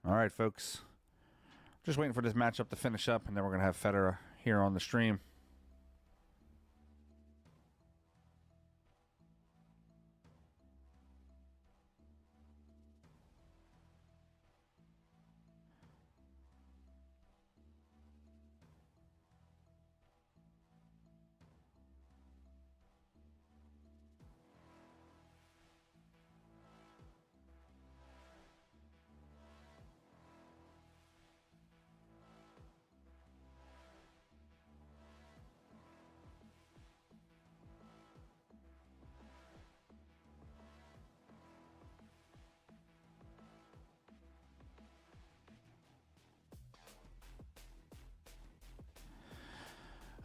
All right, folks. Just waiting for this matchup to finish up, and then we're going to have Fedor here on the stream.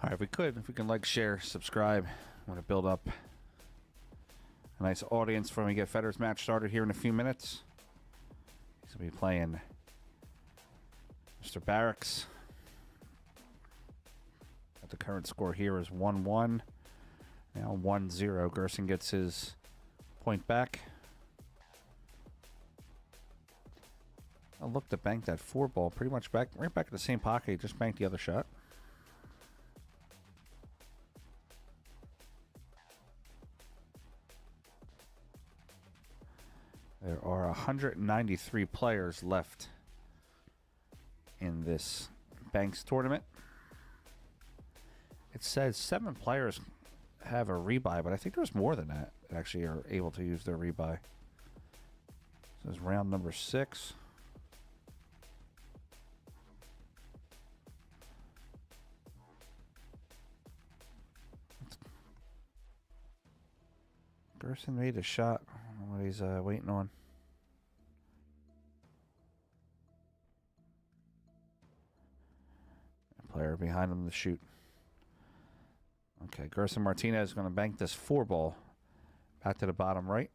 All right, if we can like, share, subscribe. I want to build up a nice audience when we get Fedor's match started here in a few minutes. He's going to be playing Mr. Baraks. The current score here is 1-1. Now 1-0. Gerson gets his point back. I'll look to bank that 4 ball pretty much right back at the same pocket. He just banked the other shot. There are 193 players left in this Banks tournament. It says 7 players have a rebuy, but I think there's more than that actually are able to use their rebuy. This is round number 6. Gerson made a shot. I don't know what he's waiting on. A player behind him to shoot. Okay, Gerson Martinez is going to bank this 4 ball back to the bottom right.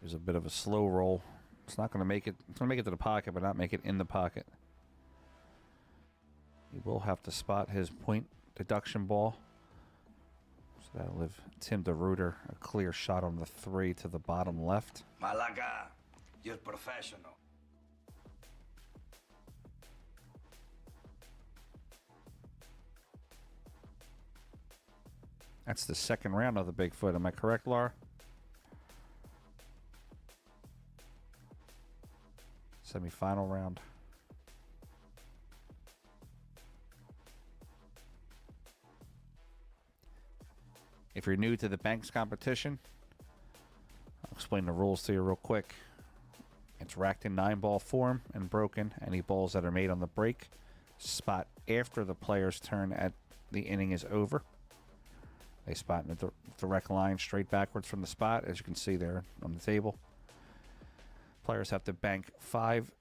There's a bit of a slow roll. It's not going to make it. It's going to make it to the pocket, but not make it in the pocket. He will have to spot his point deduction ball. So that'll leave Tim DeRuiter a clear shot on the 3 to the bottom left. Malaga, you're professional. That's the second round of the Bigfoot. Am I correct, Laura? Semi-final round. If you're new to the Banks competition, I'll explain the rules to you real quick. It's racked in 9-ball form and broken. Any balls that are made on the break spot after the player's turn at the inning is over. They spot in a direct line straight backwards from the spot, as you can see there on the table. Players have to bank 5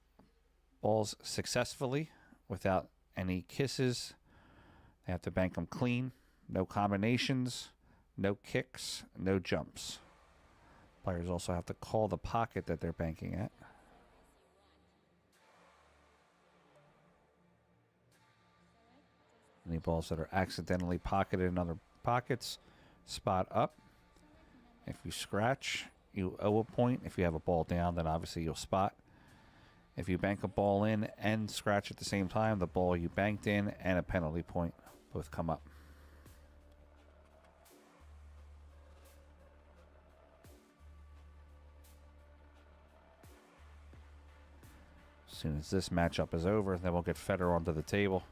balls successfully without any kisses. They have to bank them clean. No combinations, no kicks, no jumps. Players also have to call the pocket that they're banking at. Any balls that are accidentally pocketed in other pockets, spot up. If you scratch, you owe a point. If you have a ball down, then obviously you'll spot. If you bank a ball in and scratch at the same time, the ball you banked in and a penalty point both come up. As soon as this matchup is over, then we'll get Fedor onto the table.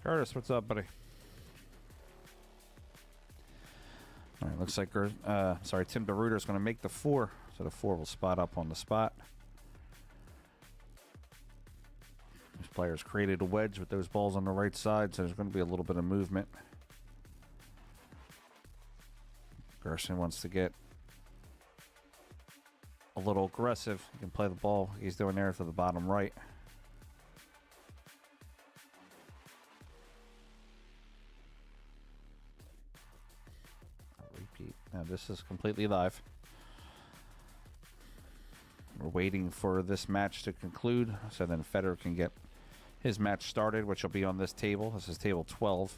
Curtis, what's up, buddy? All right, looks like Tim DeRuiter is going to make the 4, so the 4 will spot up on the spot. These players created a wedge with those balls on the right side, so there's going to be a little bit of movement. Gerson wants to get a little aggressive. He can play the ball he's doing there to the bottom right. Now, this is completely live. We're waiting for this match to conclude so then Fedor can get his match started, which will be on this table. This is table 12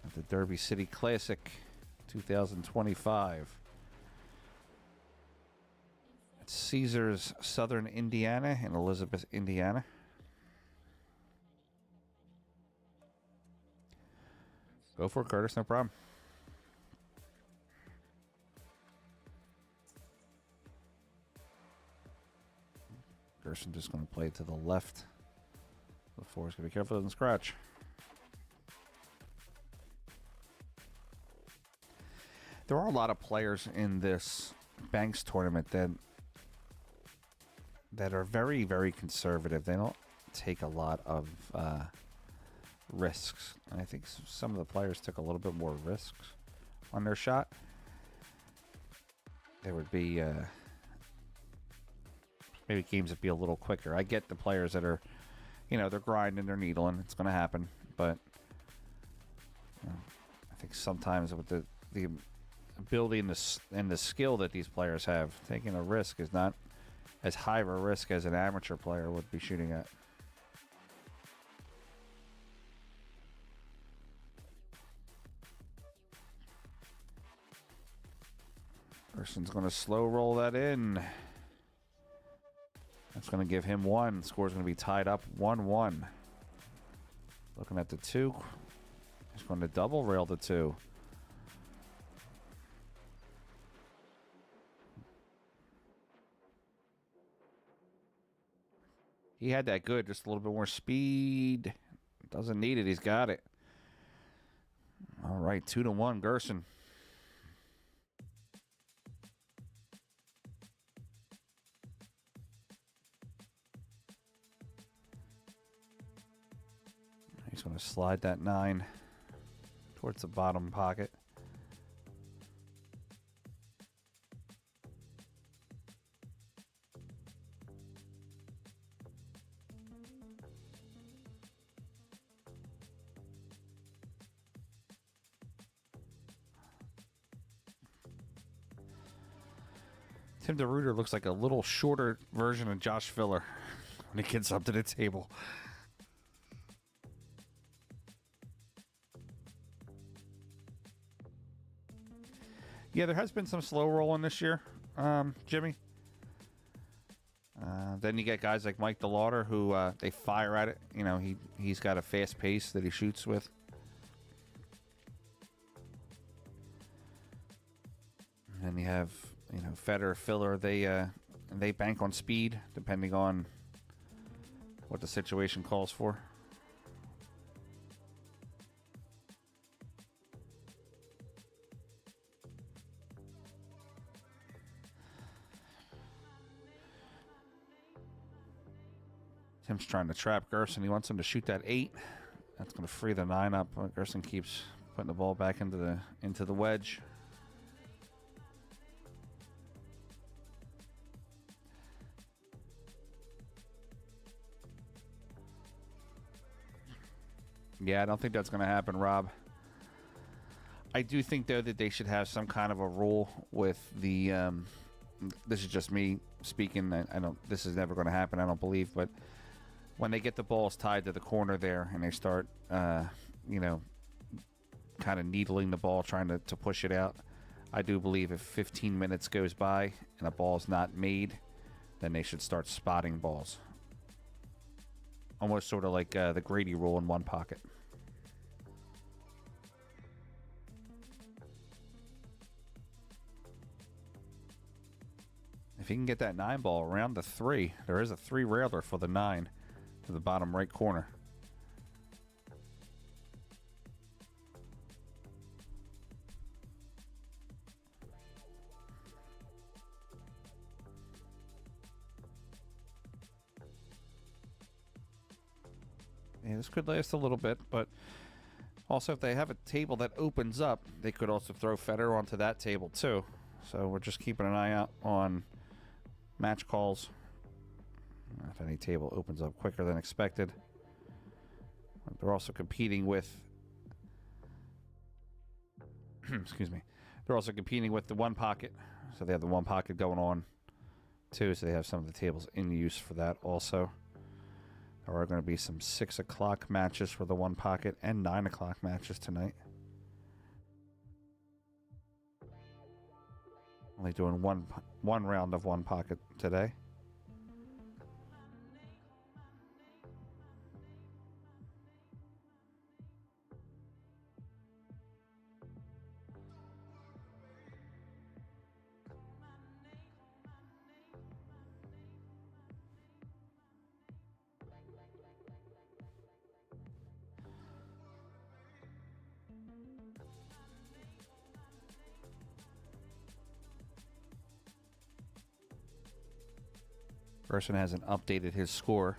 at the Derby City Classic 2025. It's Caesars, Southern Indiana in Elizabeth, Indiana. Go for it, Curtis. No problem. Gerson just going to play to the left. The four is going to be careful, doesn't scratch. There are a lot of players in this Banks tournament that are very, very conservative. They don't take a lot of risks. And I think some of the players took a little bit more risks on their shot. There would be maybe games that be a little quicker. I get the players that are, they're grinding, they're needling. It's going to happen. But I think sometimes with the ability and the skill that these players have, taking a risk is not as high of a risk as an amateur player would be shooting at. Person's going to slow roll that in. That's going to give him one. Score's going to be tied up 1-1. Looking at the two. He's going to double rail the two. He had that good, just a little bit more speed. Doesn't need it, he's got it. All right, 2-1, Gerson. He's going to slide that 9 towards the bottom pocket. Tim DeRuyter looks like a little shorter version of Josh Filler when he gets up to the table. Yeah, there has been some slow rolling this year, Jimmy. Then you get guys like Mike DeLauder who they fire at it. He's got a fast pace that he shoots with. And then you have Fedor, Filler. They bank on speed depending on what the situation calls for. Tim's trying to trap Gerson. He wants him to shoot that 8. That's going to free the 9 up. Gerson keeps putting the ball back into the wedge. Yeah, I don't think that's going to happen, Rob. I do think, though, that they should have some kind of a rule with the. This is just me speaking. I don't. This is never going to happen. I don't believe. But when they get the balls tied to the corner there and they start, kind of needling the ball, trying to push it out, I do believe if 15 minutes goes by and a ball's not made, then they should start spotting balls. Almost sort of like the Grady rule in one pocket. If he can get that 9 ball around the 3, there is a 3 railer for the 9 to the bottom right corner. Yeah, this could last a little bit, but also if they have a table that opens up, they could also throw Fedor onto that table too. So we're just keeping an eye out on match calls. If any table opens up quicker than expected. They're also competing with excuse me. They're also competing with the one pocket. So they have the one pocket going on too. So they have some of the tables in use for that also. There are going to be some 6 o'clock matches for the one pocket and 9 o'clock matches tonight. Only doing one round of one pocket today. Person hasn't updated his score.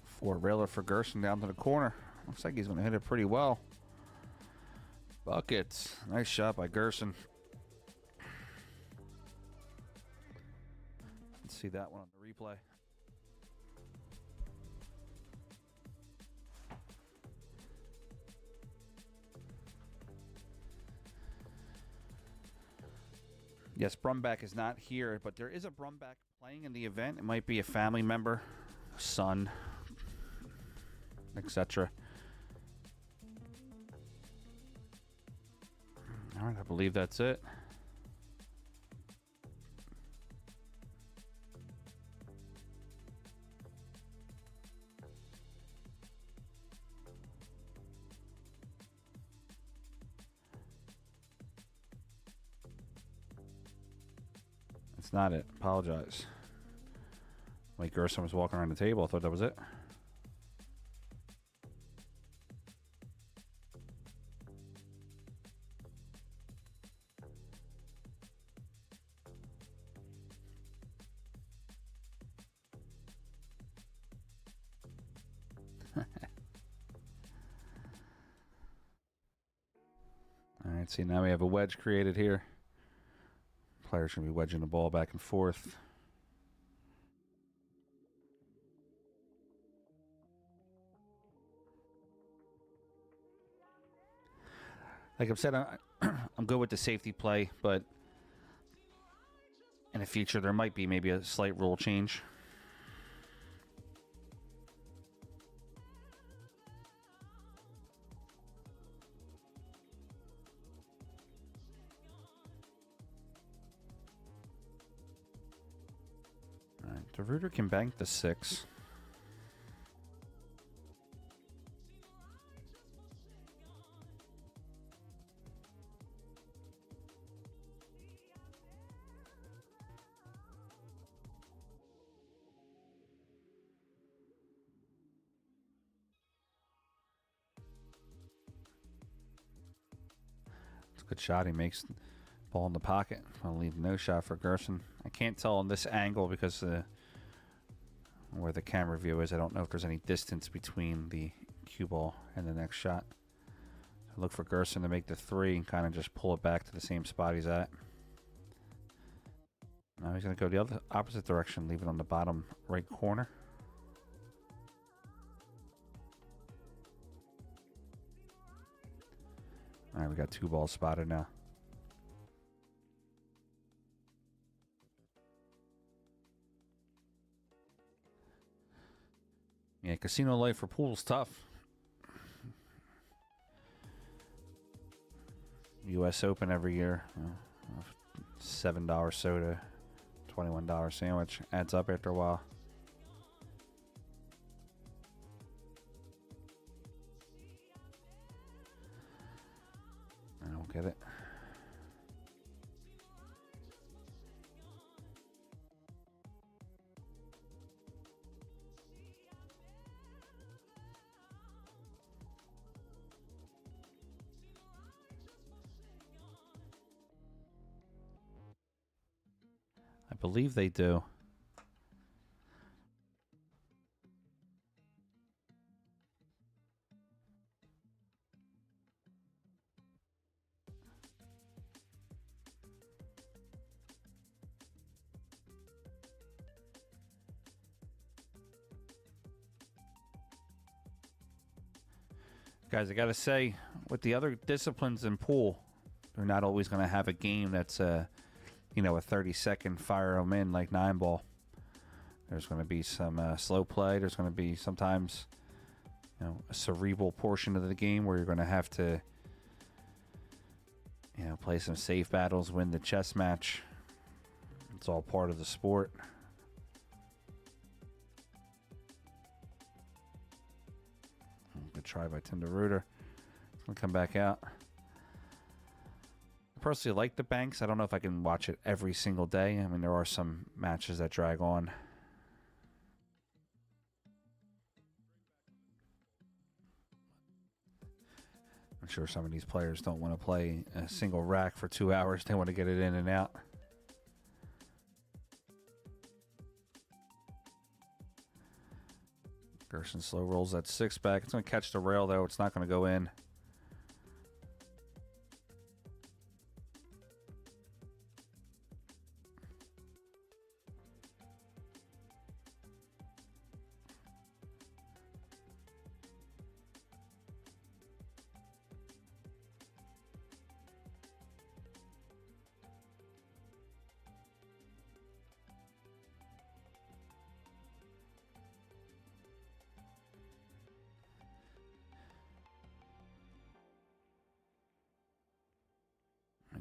Four-railer for Gerson down to the corner. Looks like he's going to hit it pretty well. Buckets. Nice shot by Gerson. Let's see that one on the replay. Yes, Brumback is not here, but there is a Brumback playing in the event. It might be a family member, son, etc. All right, I believe that's it. That's not it. Apologize. Like Gerson was walking around the table. I thought that was it. All right, see, now we have a wedge created here. Players going to be wedging the ball back and forth. Like I've said, I'm good with the safety play, but in the future there might be maybe a slight rule change. All right, the Rooter can bank the 6. Good shot. He makes the ball in the pocket. I'll leave no shot for Gerson. I can't tell on this angle because where the camera view is, I don't know if there's any distance between the cue ball and the next shot. So look for Gerson to make the 3 and kind of just pull it back to the same spot he's at. Now he's going to go the opposite direction, leave it on the bottom right corner. All right, we got 2 balls spotted now. Yeah, casino life for pool's tough. U.S. Open every year. $7 soda, $21 sandwich. Adds up after a while. I don't get it. I believe they do. Guys, I got to say, with the other disciplines in pool, they're not always going to have a game that's a 30-second fire them in like 9-ball. There's going to be some slow play. There's going to be sometimes, a cerebral portion of the game where you're going to have to, play some safe battles, win the chess match. It's all part of the sport. Good try by Tim DeRuyter. It's going to come back out. I personally like the Banks. I don't know if I can watch it every single day. I mean, there are some matches that drag on. I'm sure some of these players don't want to play a single rack for 2 hours. They want to get it in and out. Gerson slow rolls that 6 back. It's going to catch the rail, though. It's not going to go in.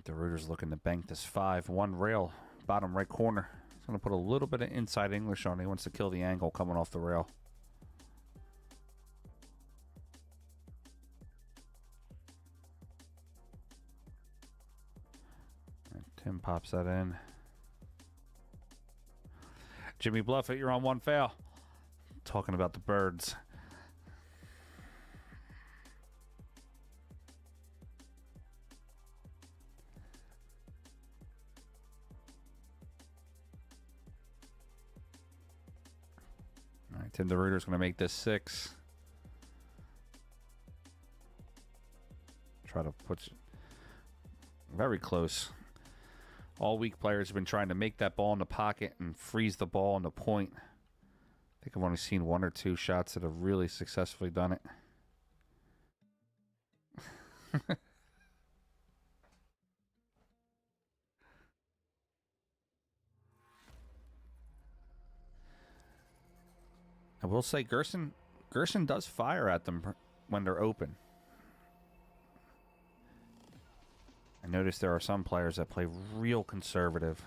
DeRuyter's looking to bank this 5. 1 rail, bottom right corner. He's going to put a little bit of inside English on it. He wants to kill the angle coming off the rail. And Tim pops that in. Jimmy Bluffett, you're on 1 foul. Talking about the birds. Tim DeRuyter's going to make this 6. Try to put very close. All week players have been trying to make that ball in the pocket and freeze the ball on the point. I think I've only seen 1 or 2 shots that have really successfully done it. I will say Gerson does fire at them when they're open. I noticed there are some players that play real conservative.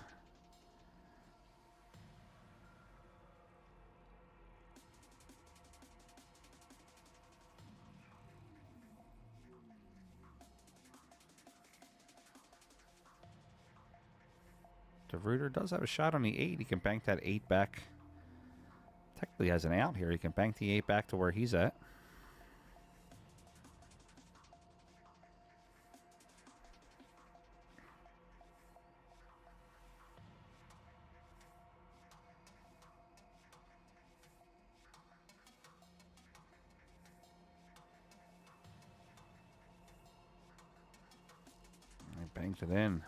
DeRuyter does have a shot on the 8. He can bank that 8 back. Technically has an out here. He can bank the 8 back to where he's at. He banked it in.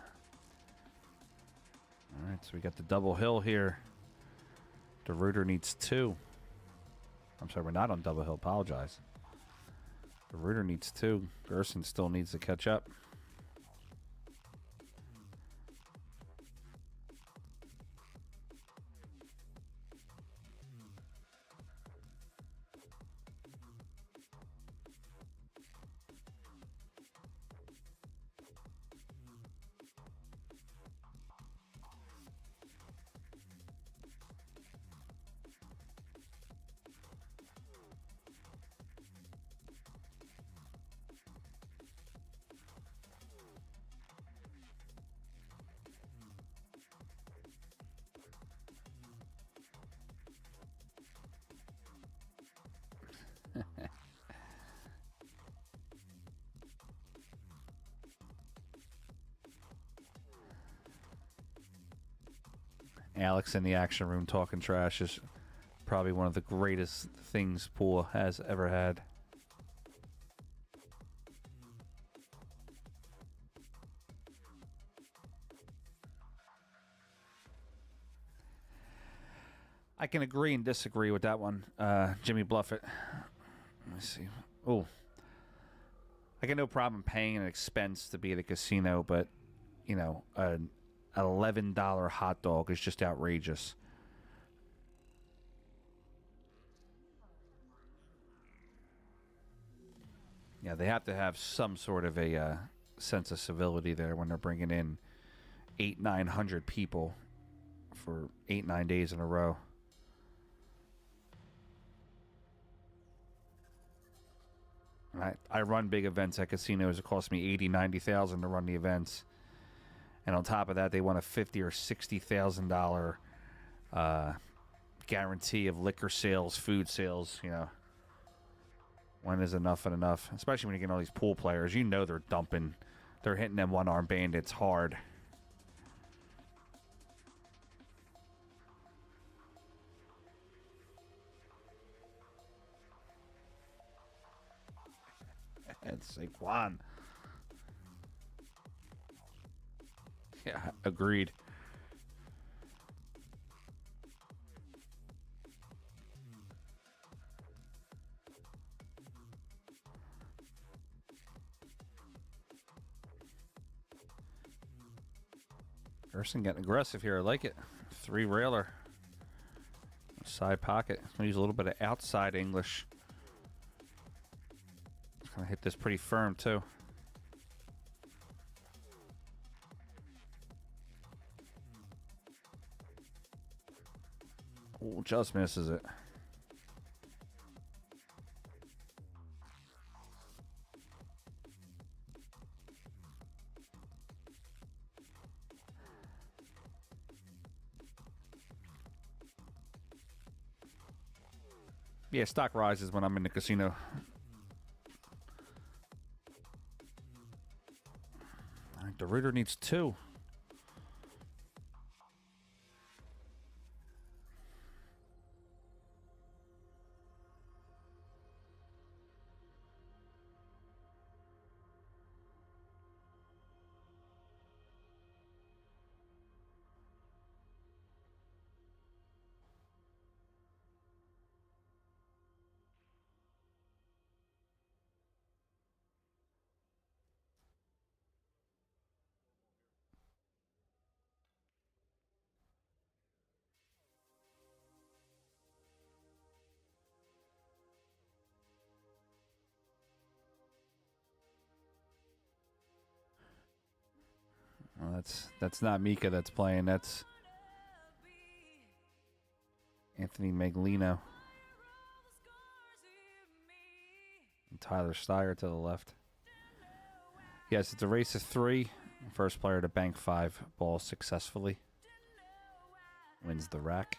All right, so we got the double hill here. DeRuyter needs 2. I'm sorry, we're not on double hill. Apologize. DeRuyter needs 2. Gerson still needs to catch up. Alex in the action room talking trash is probably one of the greatest things pool has ever had. I can agree and disagree with that one, Jimmy Bluffett. Let me see. Oh, I got no problem paying an expense to be at a casino, but you know, an $11 hot dog is just outrageous. Yeah, they have to have some sort of a sense of civility there when they're bringing in 900 people for 9 days in a row. I run big events at casinos. It costs me $80,000-$90,000 to run the events, and on top of that, they want a $50,000 or $60,000 guarantee of liquor sales, food sales. You know, when is enough and enough? Especially when you get all these pool players, you know they're dumping, they're hitting them one-arm bandits hard. It's Saquon. Yeah, agreed. Gerson getting aggressive here. I like it. 3-railer. Side pocket. I'm going to use a little bit of outside English. Gonna hit this pretty firm too. Ooh, just misses it. Yeah, stock rises when I'm in the casino. The Rooter needs 2. Well, that's not Mika that's playing. That's Anthony Maglino. And Tyler Steyer to the left. Yes, it's a race of 3. First player to bank 5 balls successfully wins the rack.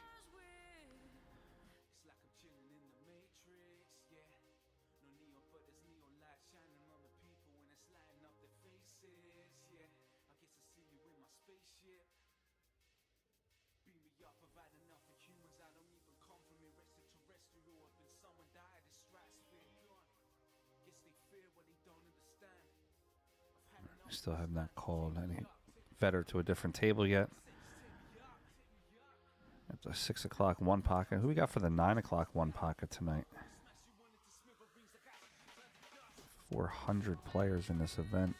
Still have not called any Fedor to a different table yet. At the 6 o'clock one pocket. Who we got for the 9 o'clock one pocket tonight? 400 players in this event.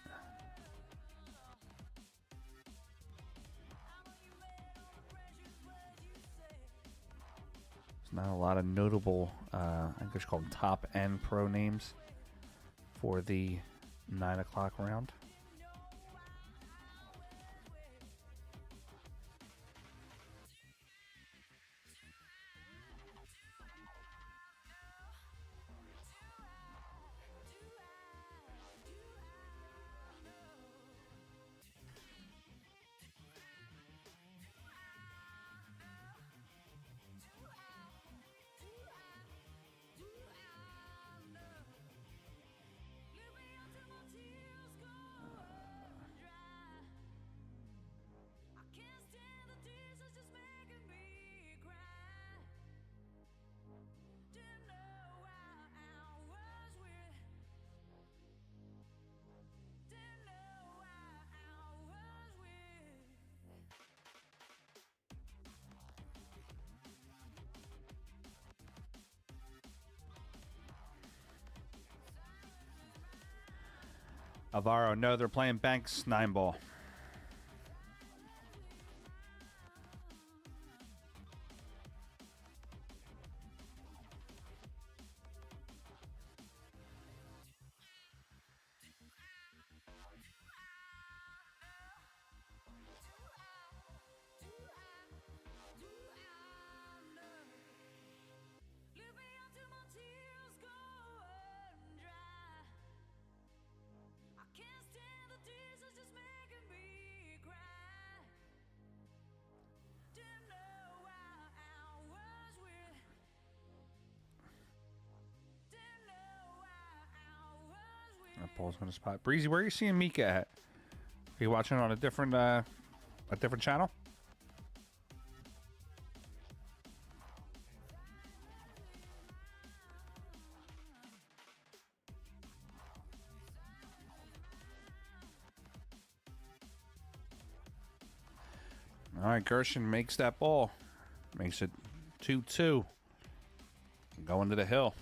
There's not a lot of notable, I think they should call them top and pro names for the 9 o'clock round. Alvaro, no, they're playing Banks 9-ball. That ball's on the spot. Breezy, where are you seeing Mika at? Are you watching on a different channel? All right, Gershon makes that ball. Makes it 2-2. Going to the hill.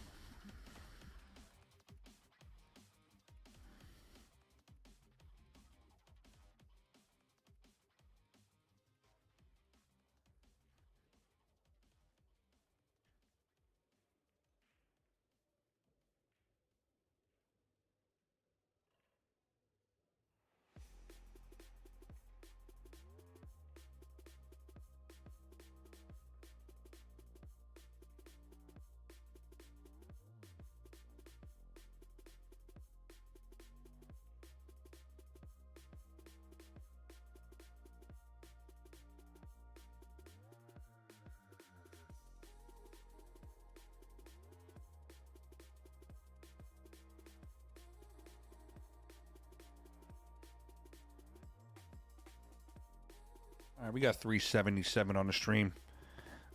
All right, we got 377 on the stream.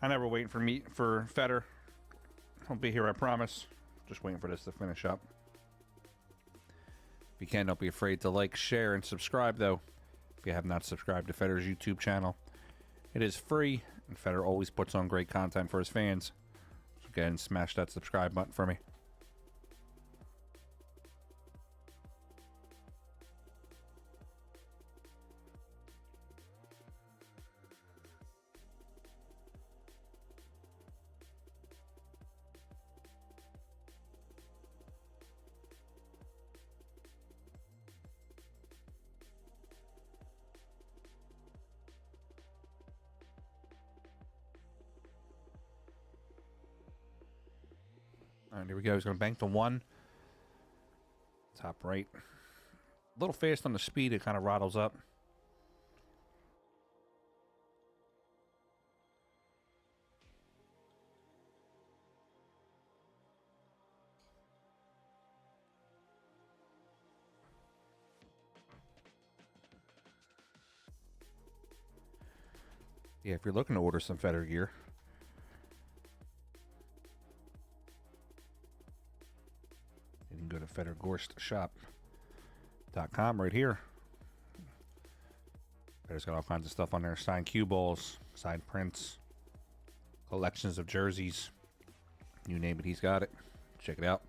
I never waiting for Fedor. I'll be here, I promise. Just waiting for this to finish up. If you can, don't be afraid to like, share, and subscribe, though. If you have not subscribed to Fedor's YouTube channel, it is free, and Fedor always puts on great content for his fans. So go ahead and smash that subscribe button for me. All right, here we go. He's going to bank the 1. Top right. A little fast on the speed. It kind of rattles up. Yeah, if you're looking to order some Fedor gear, you can go to FedorGorstShop.com right here. Fedor's got all kinds of stuff on there. Signed cue balls, signed prints, collections of jerseys. You name it, he's got it. Check it out.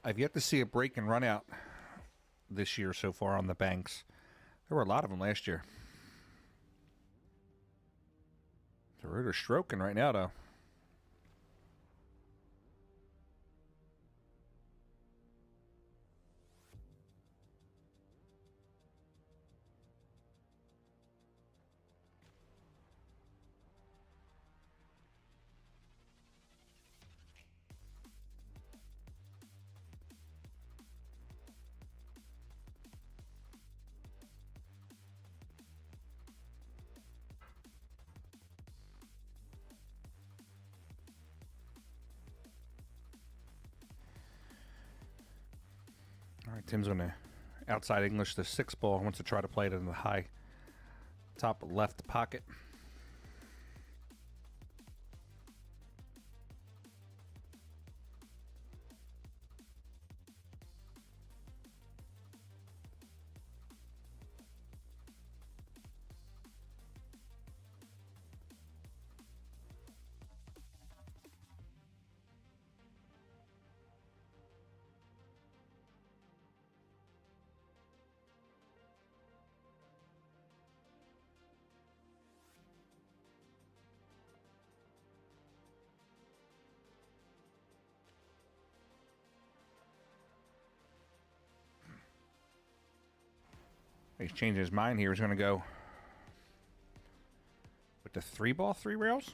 I've yet to see a break and run out this year so far on the banks. There were a lot of them last year. The Rooter's stroking right now, though. All right, Tim's going to outside English the 6 ball. Wants to try to play it in the high top left pocket. He's changing his mind here. He's going to go with the 3 ball, 3 rails.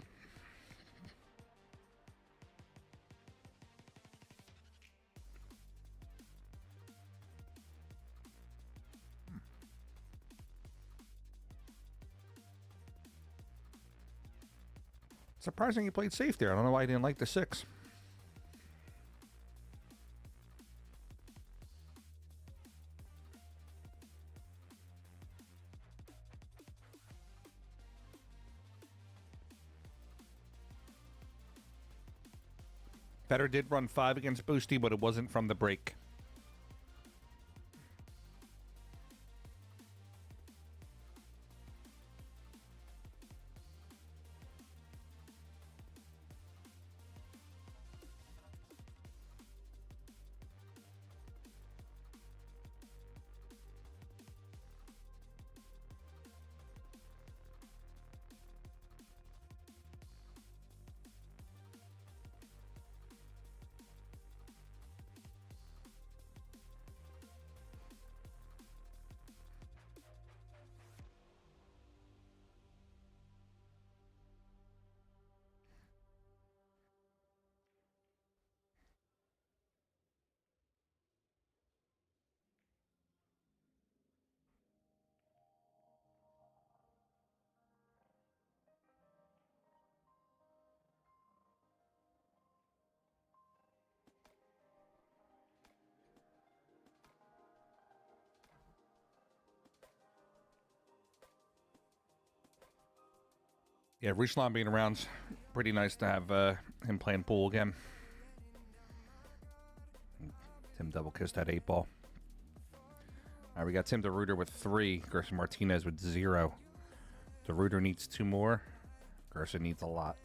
Surprising he played safe there. I don't know why he didn't like the 6. Fedor did run 5 against Boosty, but it wasn't from the break. Yeah, Ruslan being around's pretty nice to have him playing pool again. Tim double kissed that 8 ball. All right, we got Tim DeRuiter with 3. Gerson Martinez with 0. DeRuiter needs 2 more. Gerson needs a lot.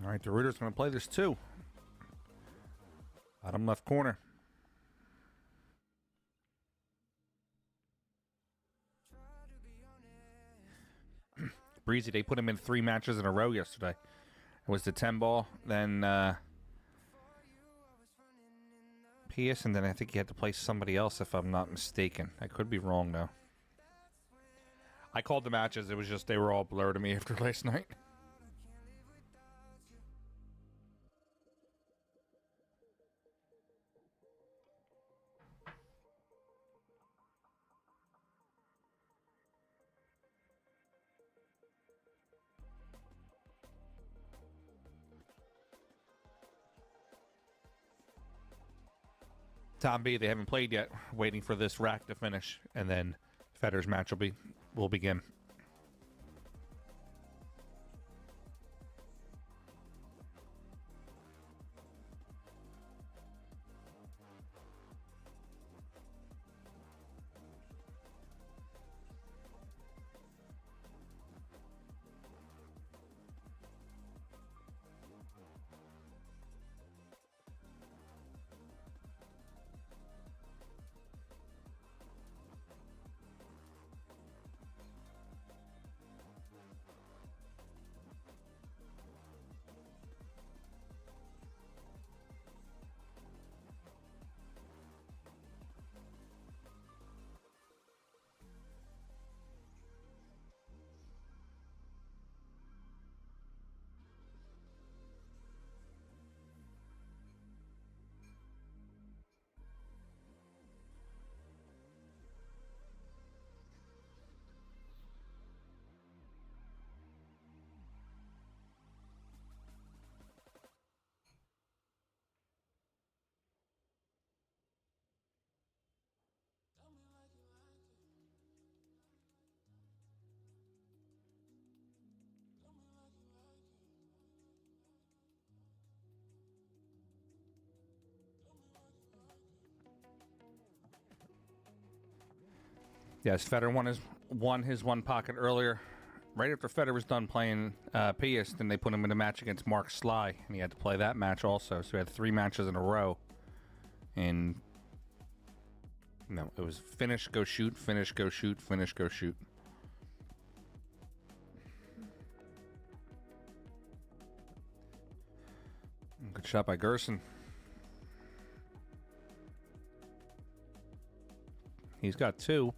All right, DeRuiter's going to play this too. Bottom left corner. Breezy, they put him in 3 matches in a row yesterday. It was the 10 ball, then Pierce, and then I think he had to play somebody else if I'm not mistaken. I could be wrong, though. I called the matches. It was just they were all blurred to me after last night. Tom B, they haven't played yet. Waiting for this rack to finish, and then Fedor's match will begin. Yes, Fedor won his one pocket earlier. Right after Fedor was done playing Pius, then they put him in a match against Mark Sly, and he had to play that match also. So he had 3 matches in a row. And no, it was finish, go shoot, finish, go shoot, finish, go shoot. Good shot by Gerson. He's got 2.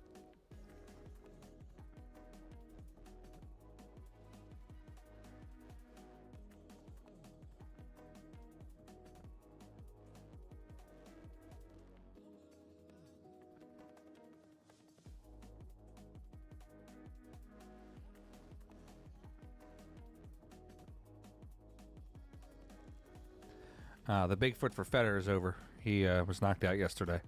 The Bigfoot for Fedor is over. He was knocked out yesterday.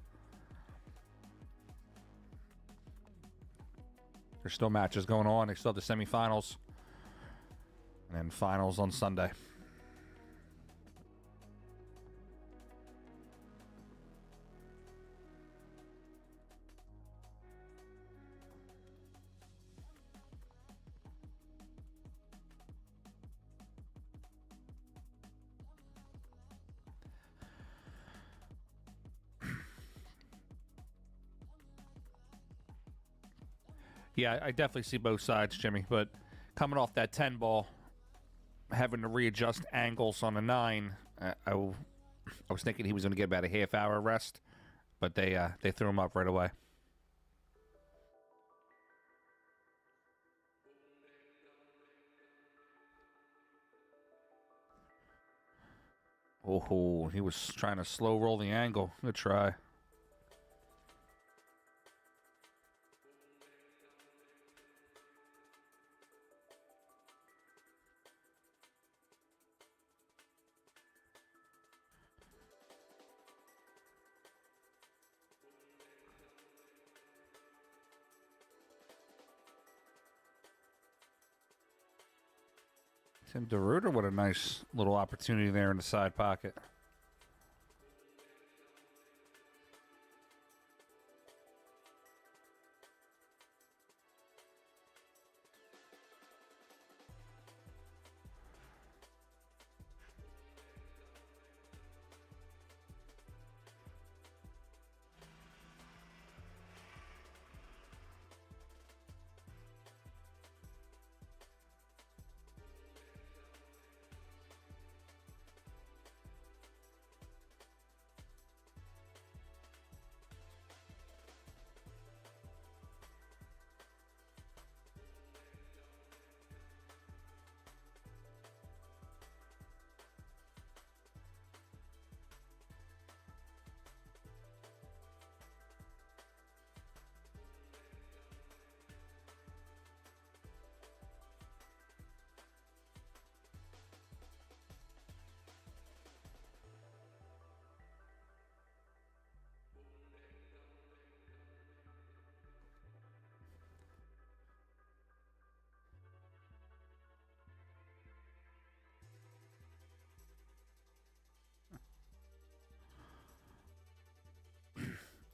There's still matches going on. They still have the semifinals. And then finals on Sunday. Yeah, I definitely see both sides, Jimmy. But coming off that 10 ball, having to readjust angles on a 9, I was thinking he was going to get about a half-hour rest, but they threw him up right away. Oh, he was trying to slow roll the angle. Good try. Tim DeRuiter with a nice little opportunity there in the side pocket.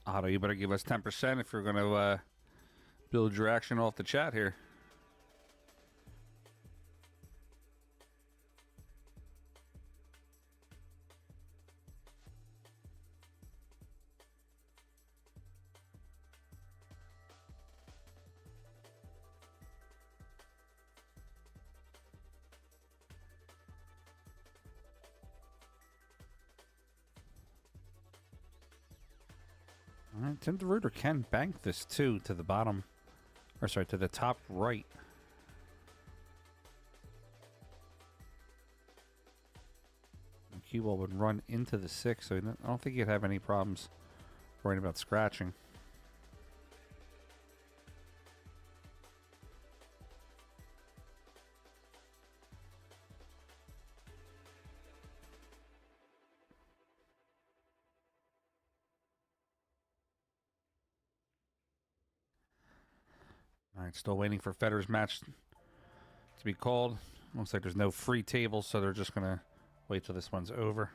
Otto, you better give us 10% if you're going to build your action off the chat here. All right, Tim DeRuiter can bank this too to the bottom, or sorry, to the top right. The cue ball would run into the 6, so I don't think he'd have any problems worrying about scratching. All right, still waiting for Fedor's match to be called. Looks like there's no free tables, so they're just going to wait till this one's over.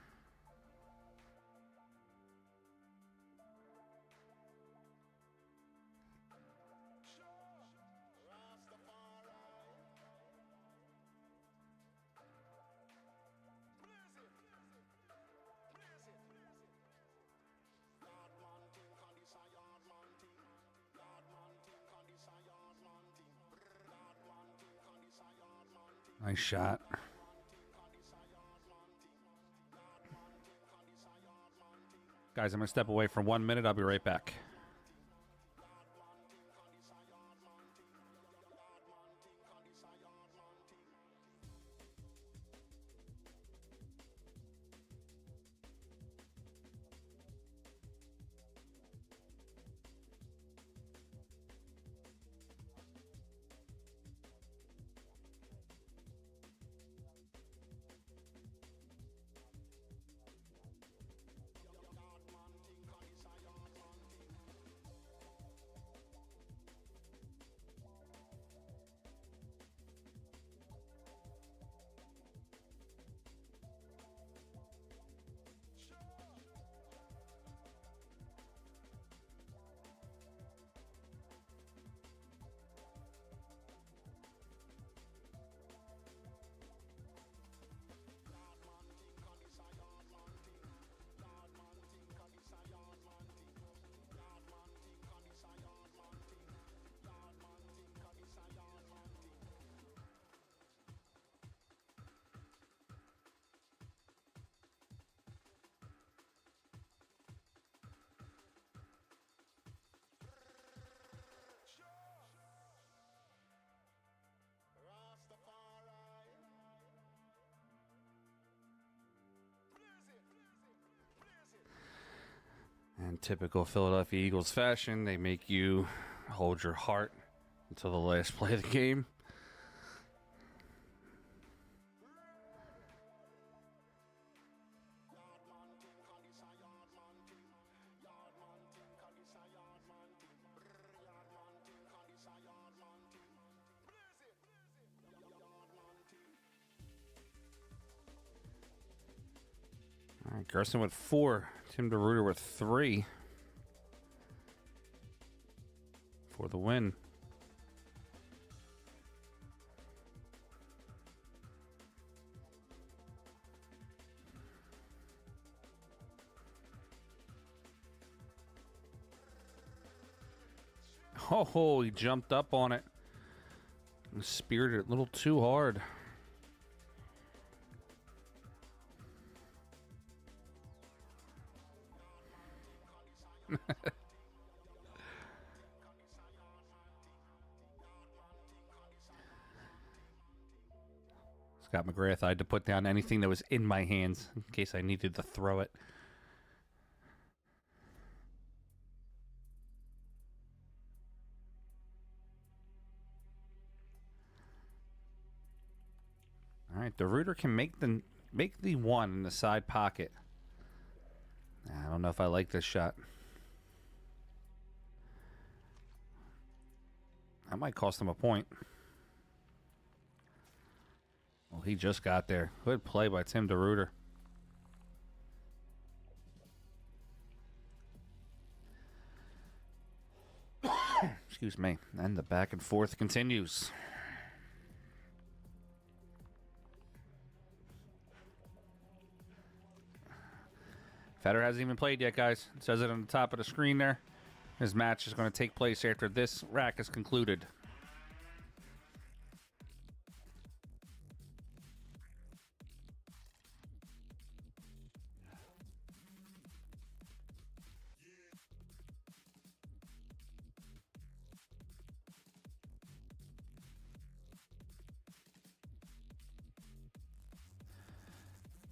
Nice shot. Guys, I'm going to step away for 1 minute. I'll be right back. In typical Philadelphia Eagles fashion, they make you hold your heart until the last play of the game. All right, Gerson with 4. Tim DeRuyter with 3 for the win. Oh, he jumped up on it. Speared it a little too hard. Scott McGrath, I had to put down anything that was in my hands in case I needed to throw it. All right, DeRuyter can make the one in the side pocket. I don't know if I like this shot. That might cost him a point. Well, he just got there. Good play by Tim DeRuyter. Excuse me. And the back and forth continues. Fedor hasn't even played yet, guys. It says it on the top of the screen there. His match is going to take place after this rack is concluded.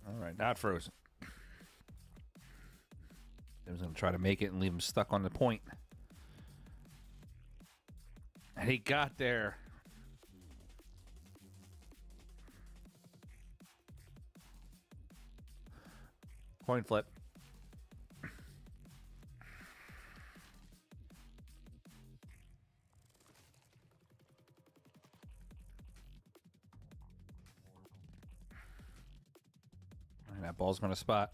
All right, not frozen. He was going to try to make it and leave him stuck on the point. And he got there. Coin flip. And that ball's going to spot.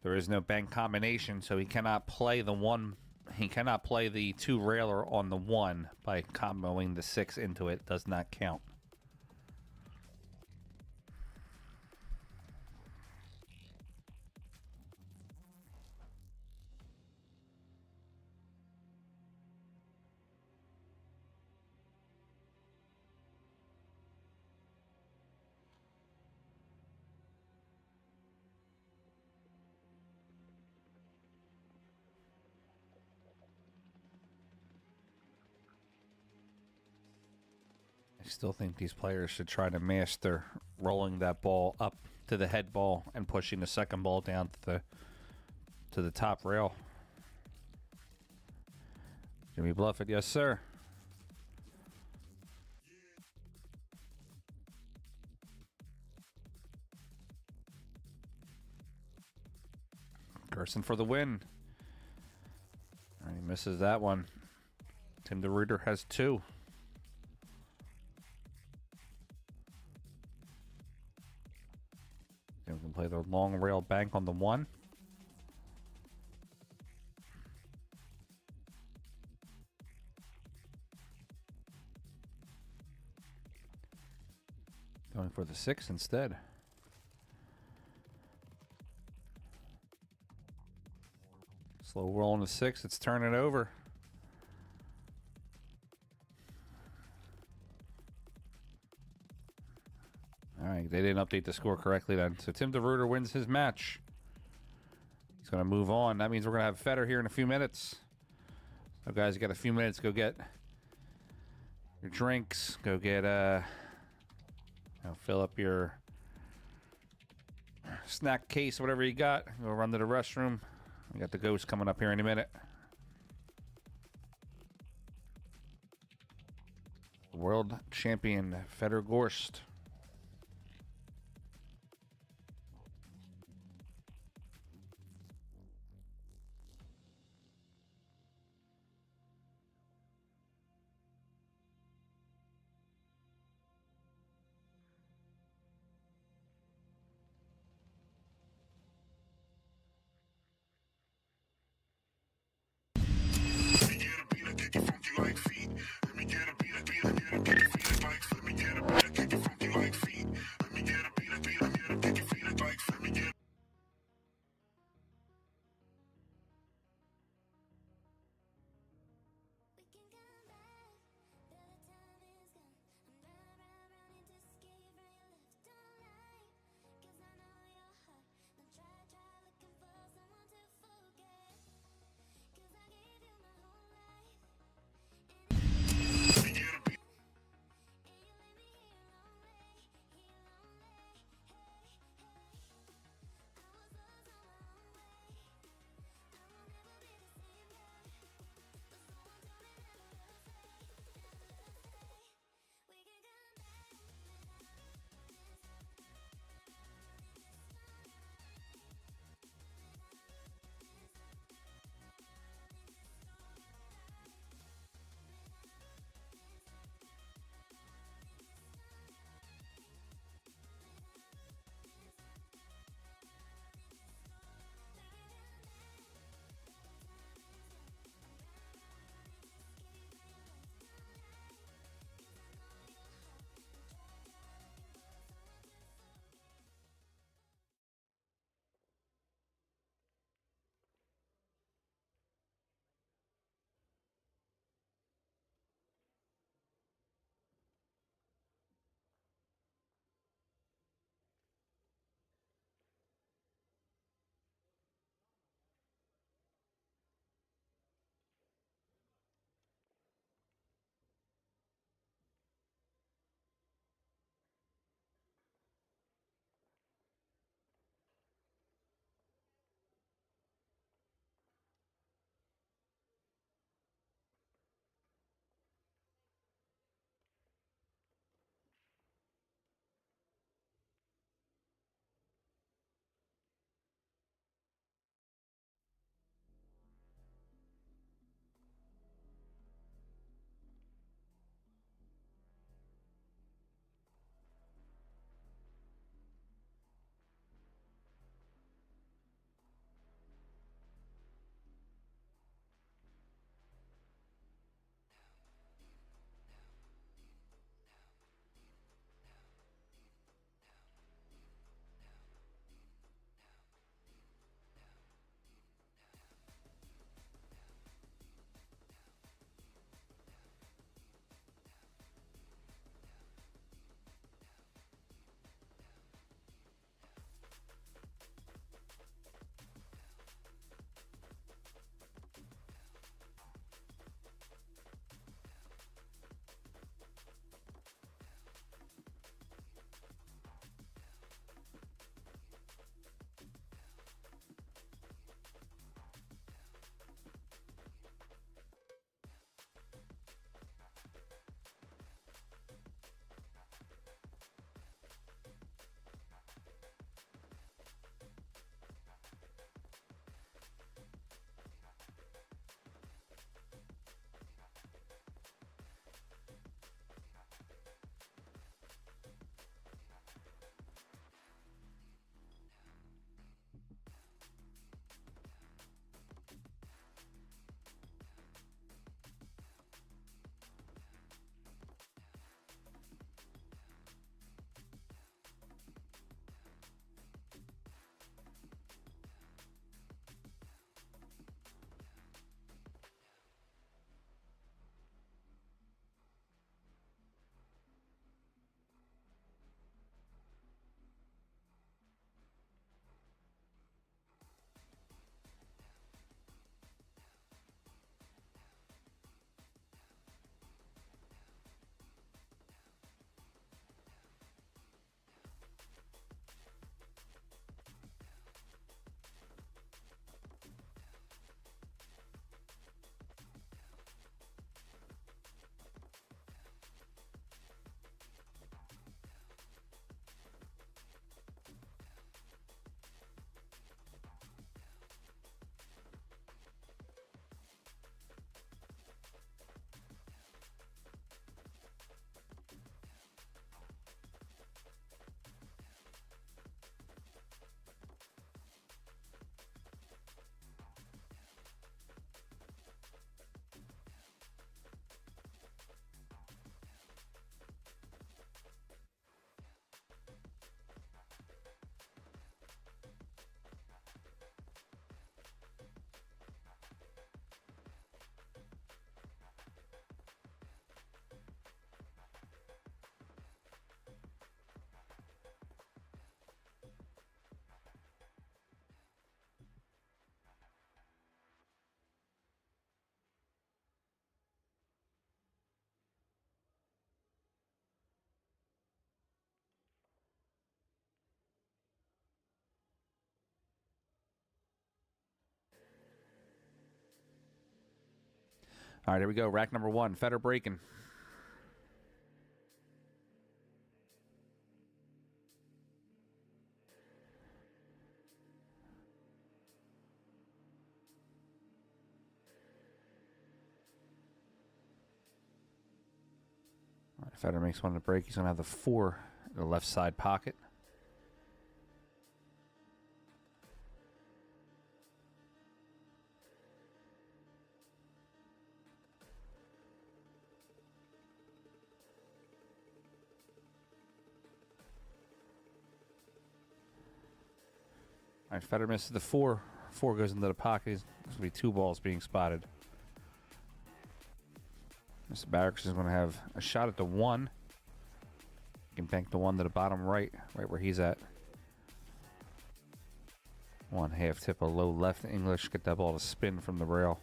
There is no bank combination, so he cannot play the one. He cannot play the 2 railer on the 1 by comboing the 6 into it. Does not count. Still think these players should try to master rolling that ball up to the head ball and pushing the second ball down to the top rail. Jimmy Bluff it, yes sir. Gerson for the win. All right, he misses that one. Tim DeRuyter has 2. Tim can play the long rail bank on the 1. Going for the 6 instead. Slow roll on the 6. It's turning over. All right, they didn't update the score correctly then. So Tim DeRuyter wins his match. He's going to move on. That means we're going to have Fedor here in a few minutes. So guys, you got a few minutes. Go get your drinks. Go get fill up your snack case, whatever you got. Go run to the restroom. We got the Ghost coming up here in a minute. World champion Fedor Gorst. Let me get a beat, I kick it funky like feet. Let me get a beat, I kick it funky All right, here we go. Rack number 1. Fedor breaking. All right, Fedor makes one to break. He's going to have the 4 in the left side pocket. All right, Fedor misses the 4. 4 goes into the pocket. There's going to be 2 balls being spotted. Mr. Baraks is going to have a shot at the 1. He can bank the 1 to the bottom right where he's at. 1 half tip, a low left English. Get that ball to spin from the rail.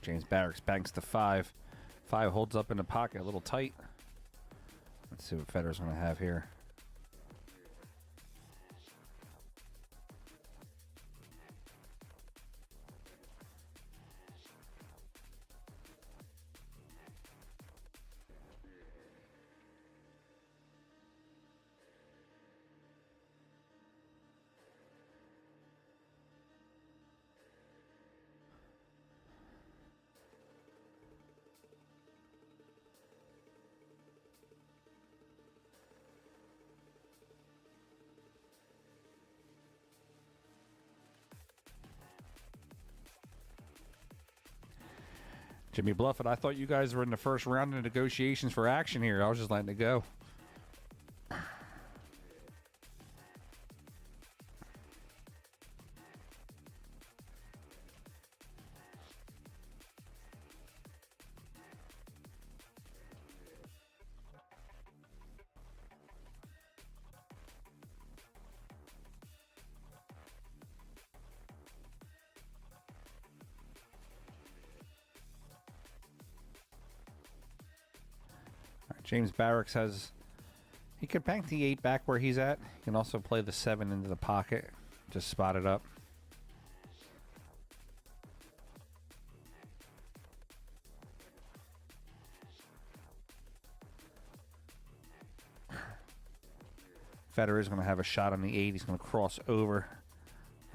James Baraks banks the 5. 5 holds up in the pocket, a little tight. Let's see what Fedor's going to have here. Jimmy Bluffett, I thought you guys were in the first round of negotiations for action here. I was just letting it go. James Baraks has, he could bank the 8 back where he's at. He can also play the 7 into the pocket. Just spot it up. Fedor is going to have a shot on the 8. He's going to cross over.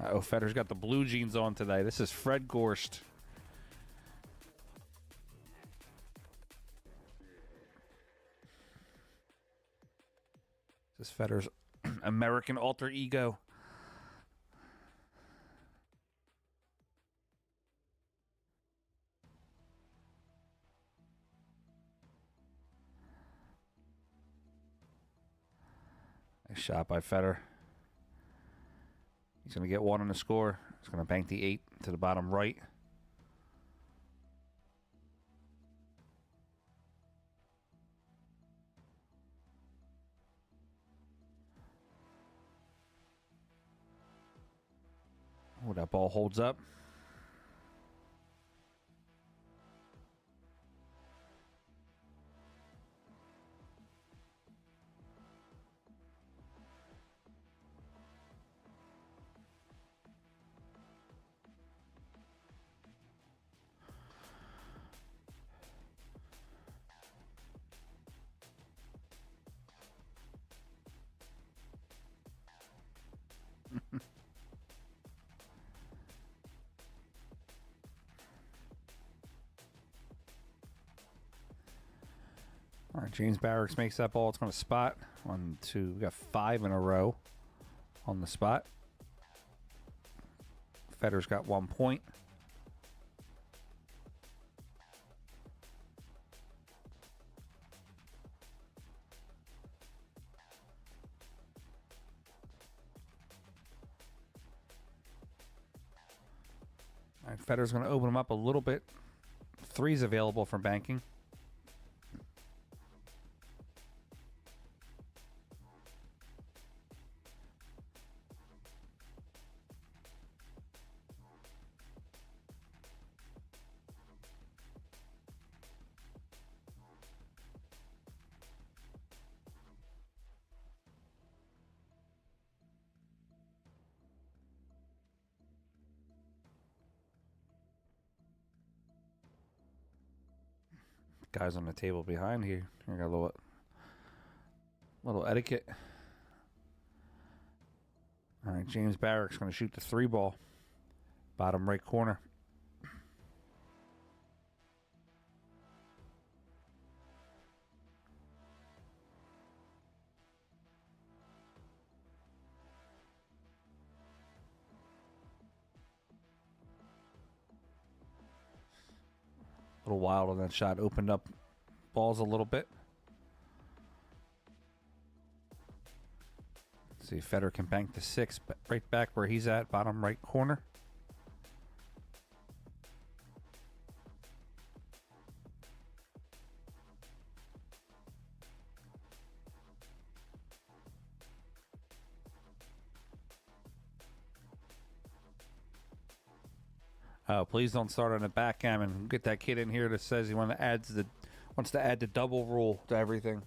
Uh-oh, Fedor's got the blue jeans on today. This is Fred Gorst. This is Fedor's American alter ego. Nice shot by Fedor. He's going to get 1 on the score. He's going to bank the 8 to the bottom right. Oh, that ball holds up. All right, James Baraks makes that ball. It's going to spot. 1, 2, we got 5 in a row on the spot. Fedor's got 1 point. All right, Fedor's going to open him up a little bit. 3's available for banking. Guys on the table behind here. I got a little etiquette. All right, James Baraks going to shoot the 3 ball. Bottom right corner. A little wild on that shot. Opened up balls a little bit. See if Fedor can bank the 6 right back where he's at, bottom right corner. Oh, please don't start on the backgammon. Get that kid in here that says he wants to add the double rule to everything.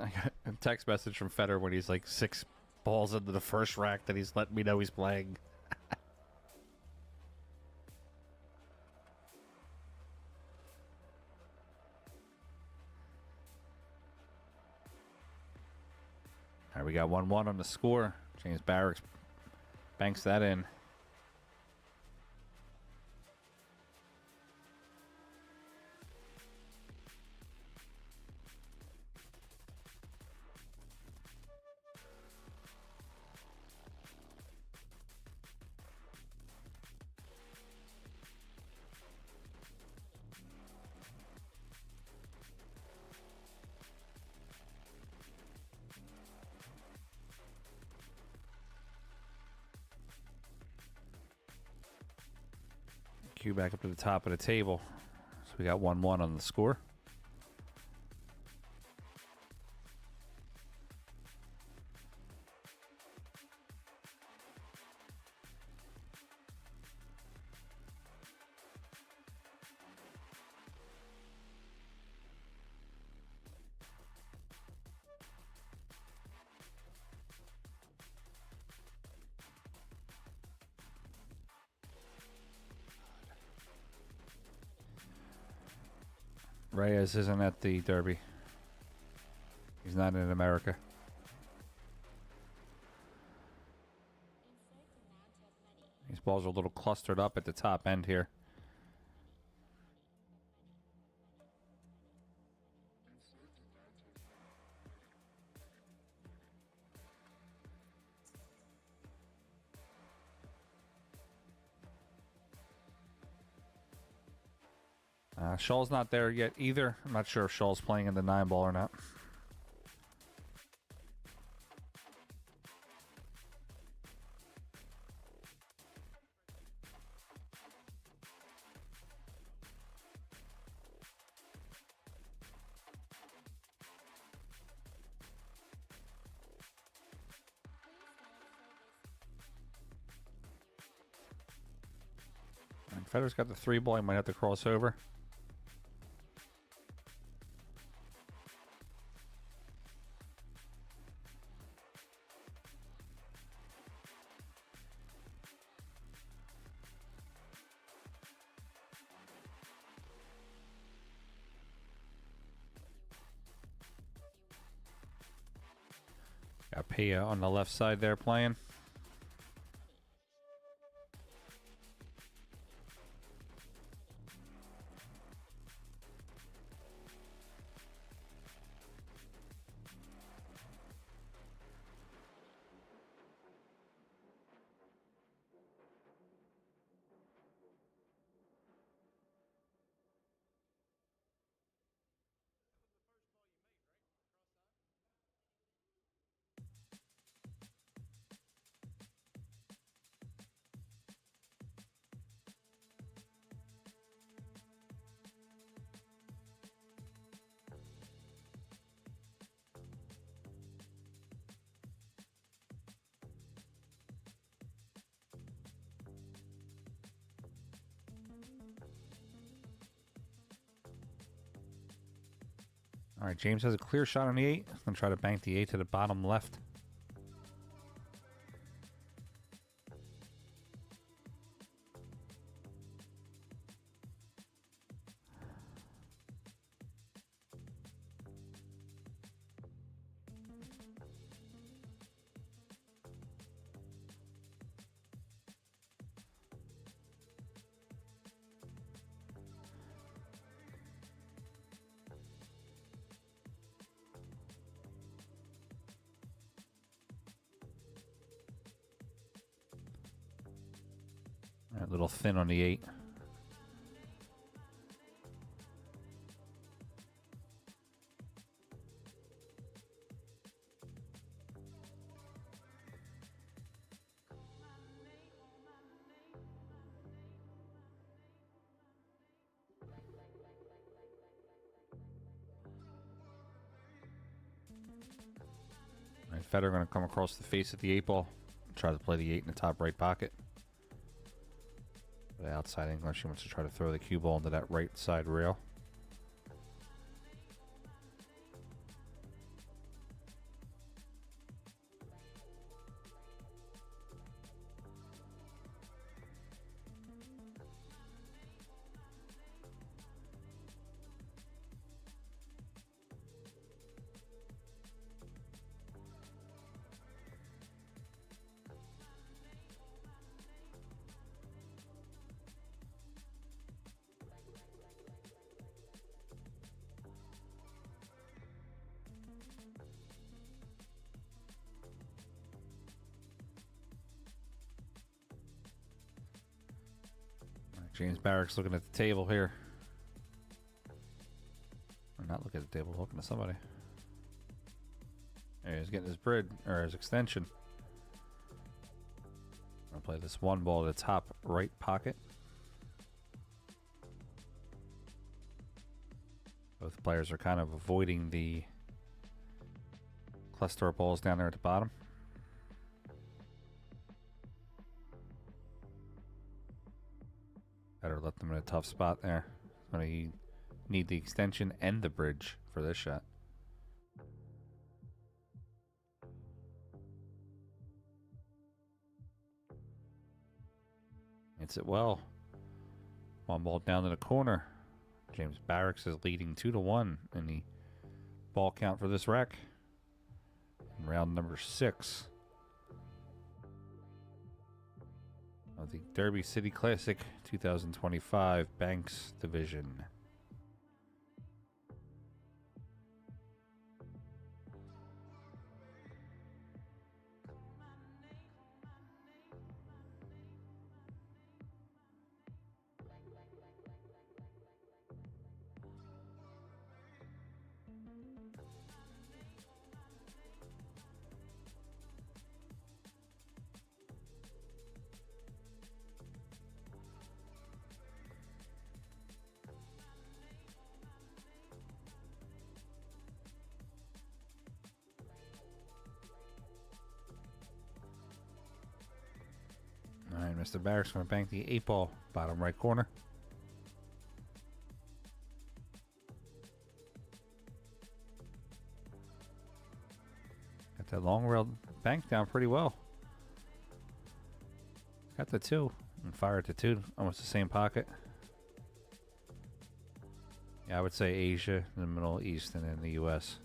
I got a text message from Fedor when he's like 6 balls into the first rack that he's letting me know he's playing. All right, we got 1-1 on the score. James Baraks banks that in. Cue back up to the top of the table. So we got 1-1 on the score. Reyes isn't at the Derby. He's not in America. These balls are a little clustered up at the top end here. Shaw's not there yet either. I'm not sure if Shaw's playing in the 9 ball or not. And Fedor's got the 3 ball. He might have to cross over. Got Pia on the left side there playing. All right, James has a clear shot on the 8. He's going to try to bank the 8 to the bottom left. All right, a little thin on the 8. All right, Fedor going to come across the face of the 8 ball. Try to play the 8 in the top right pocket. The outside English, he wants to try to throw the cue ball into that right side rail. James Baraks looking at the table here. Or not looking at the table, looking at somebody. There he's getting his bridge, or his extension. I'll play this 1 ball to the top right pocket. Both players are kind of avoiding the cluster balls down there at the bottom. Better let them in a tough spot there. You need the extension and the bridge for this shot. Hits it well. 1 ball down to the corner. James Baraks is leading 2-1 in the ball count for this wreck. In round number 6 of the Derby City Classic 2025 Banks Division. Alright, Mr. Baraks going to bank the 8 ball, bottom right corner. Got that long rail bank down pretty well. Got the 2 and fired the 2, almost the same pocket. Yeah, I would say Asia, the Middle East, and then the US.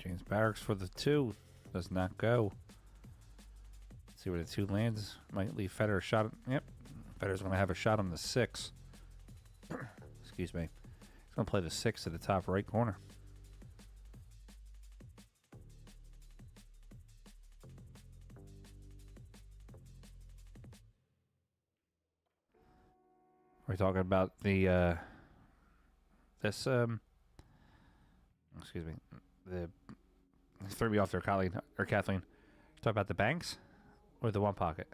James Baraks for the 2. Does not go. Let's see where the 2 lands. Might leave Fedor a shot. Yep. Fedor's going to have a shot on the 6. Excuse me. He's going to play the 6 to the top right corner. We're talking about the this excuse me, the threw me off there, Colleen or Kathleen. Talk about the banks or the one pocket.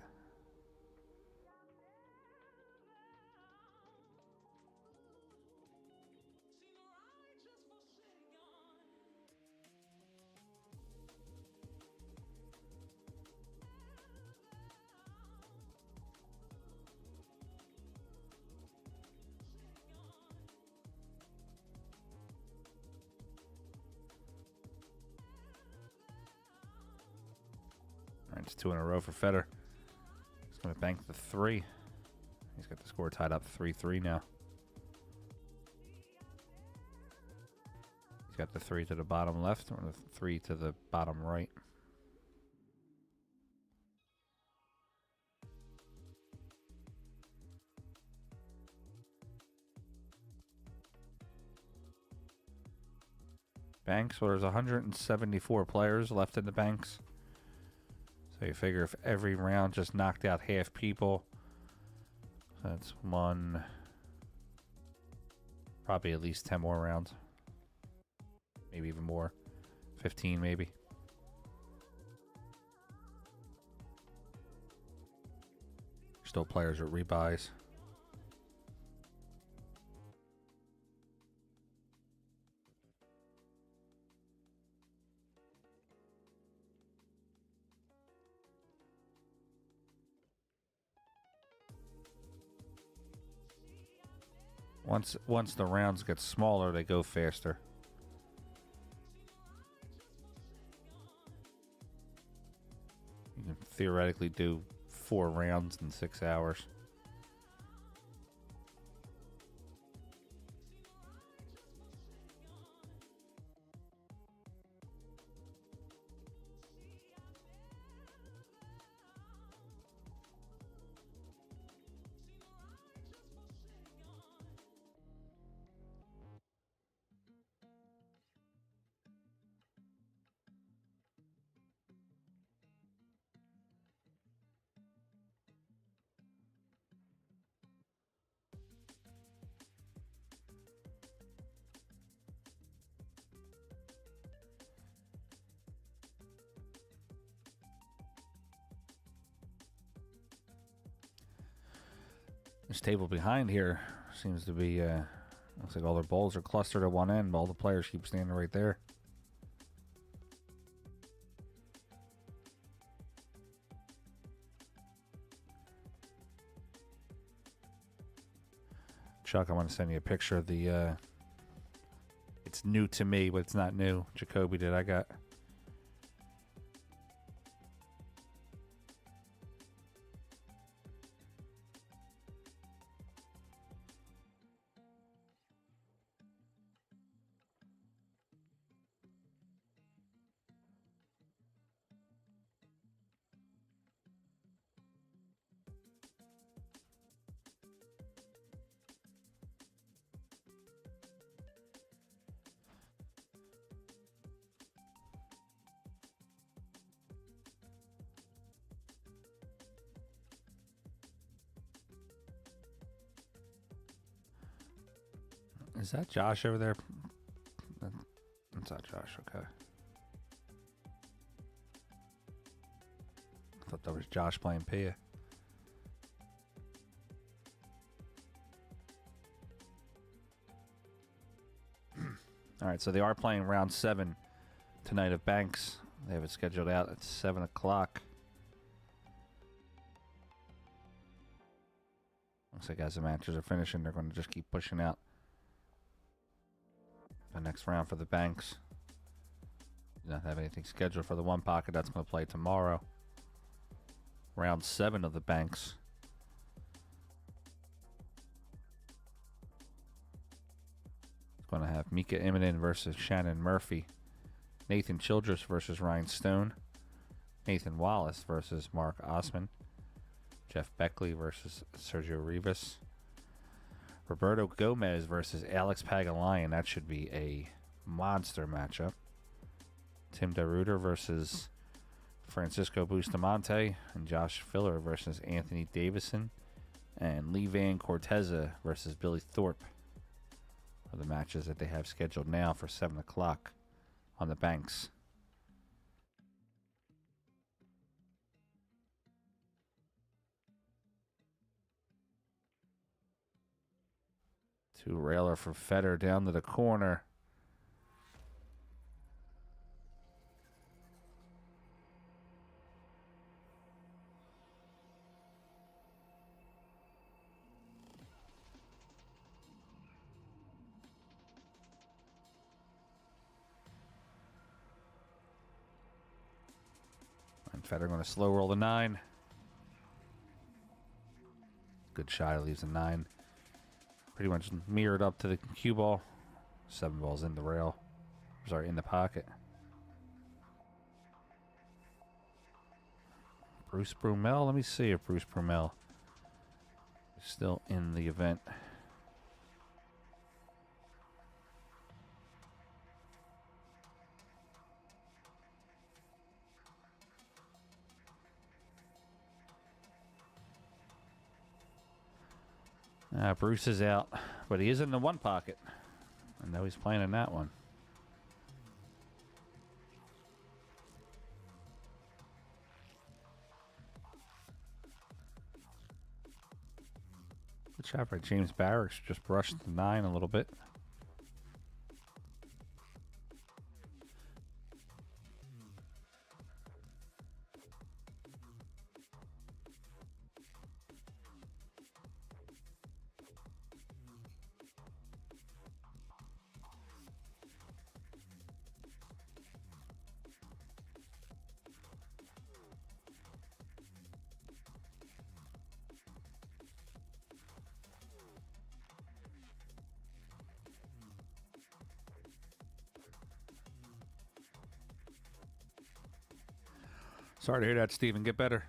It's 2 in a row for Fedor. He's going to bank the 3. He's got the score tied up 3-3 now. He's got the 3 to the bottom left or the 3 to the bottom right. Banks, well, there's 174 players left in the banks. So you figure if every round just knocked out half people, so that's one, probably at least 10 more rounds. Maybe even more. 15 maybe. Still players with rebuys. Once the rounds get smaller, they go faster. You can theoretically do 4 rounds in 6 hours. This table behind here seems to be, looks like all their balls are clustered at one end, but all the players keep standing right there. Chuck, I want to send you a picture of the, it's new to me, but it's not new. Jacoby did. I got. Is that Josh over there? That's not Josh, okay. I thought that was Josh playing Pia. Alright, so they are playing round 7 tonight of Banks. They have it scheduled out at 7 o'clock. Looks like as the matches are finishing, they're going to just keep pushing out the next round for the Banks. Do not have anything scheduled for the one pocket. That's going to play tomorrow. Round 7 of the Banks. It's going to have Mika Immonen versus Shannon Murphy. Nathan Childress versus Ryan Stone. Nathan Wallace versus Mark Osman. Jeff Beckley versus Sergio Rivas. Roberto Gomez versus Alex Pagulayan. That should be a monster matchup. Tim DeRuiter versus Francisco Bustamante. And Josh Filler versus Anthony Davison. And Lee Van Corteza versus Billy Thorpe are the matches that they have scheduled now for 7 o'clock on the Banks. Two-railer for Fedor down to the corner. And Fedor going to slow roll the 9. Good shot, leaves a 9. Pretty much mirrored up to the cue ball. 7 balls in the rail. Sorry, in the pocket. Bruce Brumell. Let me see if Bruce Brumell is still in the event. Bruce is out, but he is in the 1 pocket. I know he's playing in that one. Good shot by James Baraks. Just brushed the 9 a little bit. Sorry to hear that, Steven. Get better.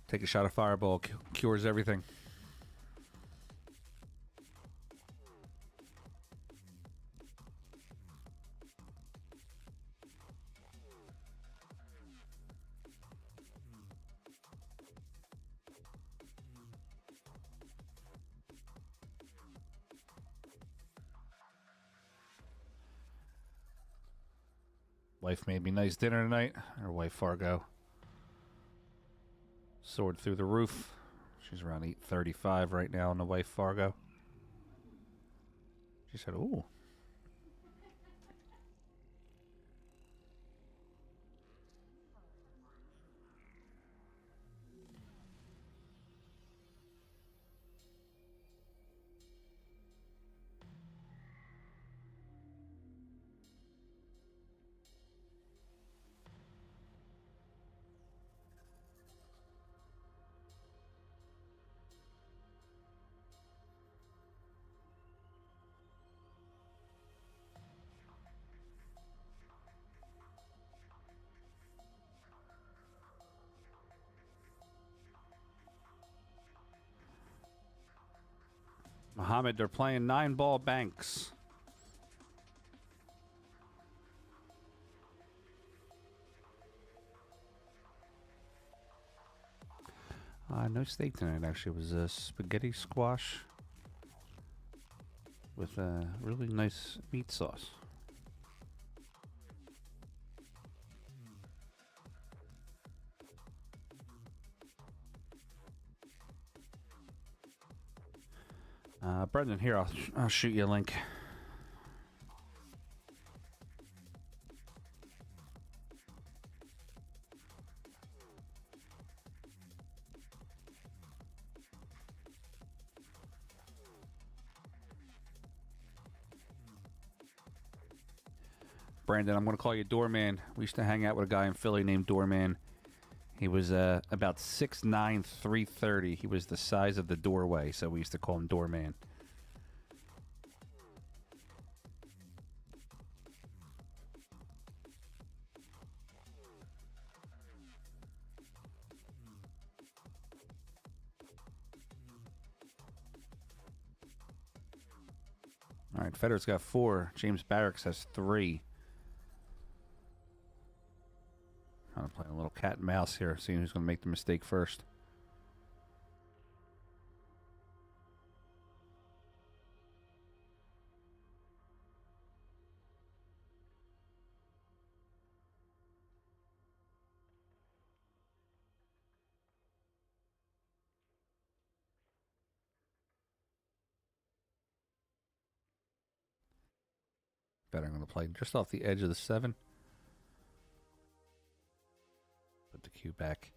Take a shot of Fireball. Cures everything. Wife made me nice dinner tonight. Her wife, Fargo. Soared through the roof. She's around 8:35 right now on the wife, Fargo. She said, ooh. Mohammed, they're playing 9-ball banks. No steak tonight, actually. It was a spaghetti squash with a really nice meat sauce. Brendan, here, I'll shoot you a link. Brandon, I'm going to call you Doorman. We used to hang out with a guy in Philly named Doorman. He was about 6'9", 330. He was the size of the doorway, so we used to call him Doorman. All right, Fedor's got 4. James Baraks has 3. I'm playing a little cat and mouse here, seeing who's going to make the mistake first. Better going to play just off the edge of the 7. Put the cue back.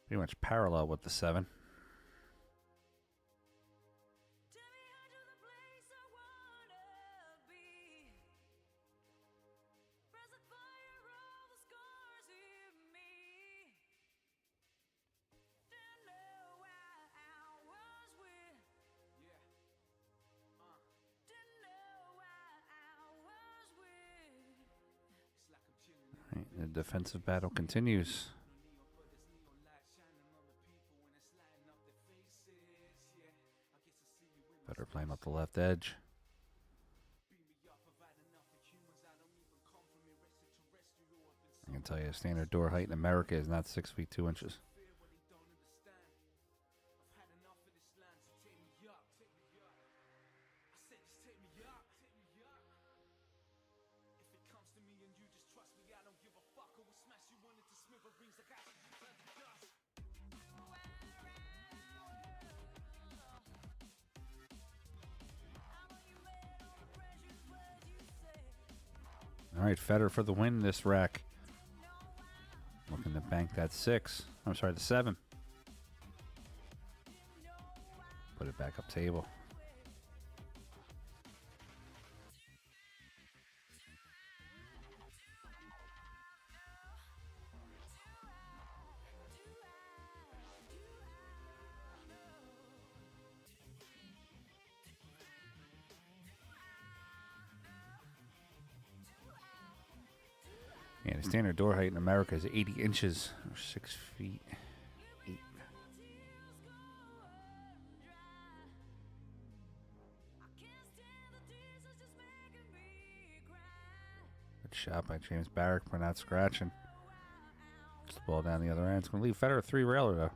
Pretty much parallel with the 7. Right, the defensive battle continues. Better playing up the left edge. I can tell you, standard door height in America is not 6 feet 2 inches. All right, Fedor for the win this rack. Looking to bank that 6. I'm sorry, the 7. Put it back up table. Yeah, the standard door height in America is 80 inches, or 6 feet 8. Good shot by James Baraks, but not scratching. Just the ball down the other end. It's going to leave Fedor a 3-railer, though.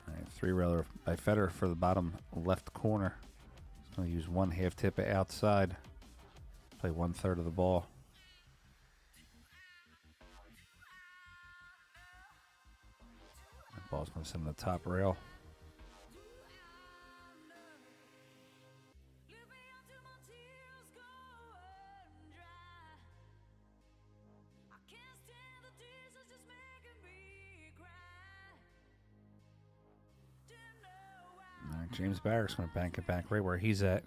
All right, 3-railer by Fedor for the bottom left corner. He's going to use 1 half tip outside. Play 1/3 of the ball. The ball's going to sit on the top rail. All right, James Baraks going to bank it back right where he's at.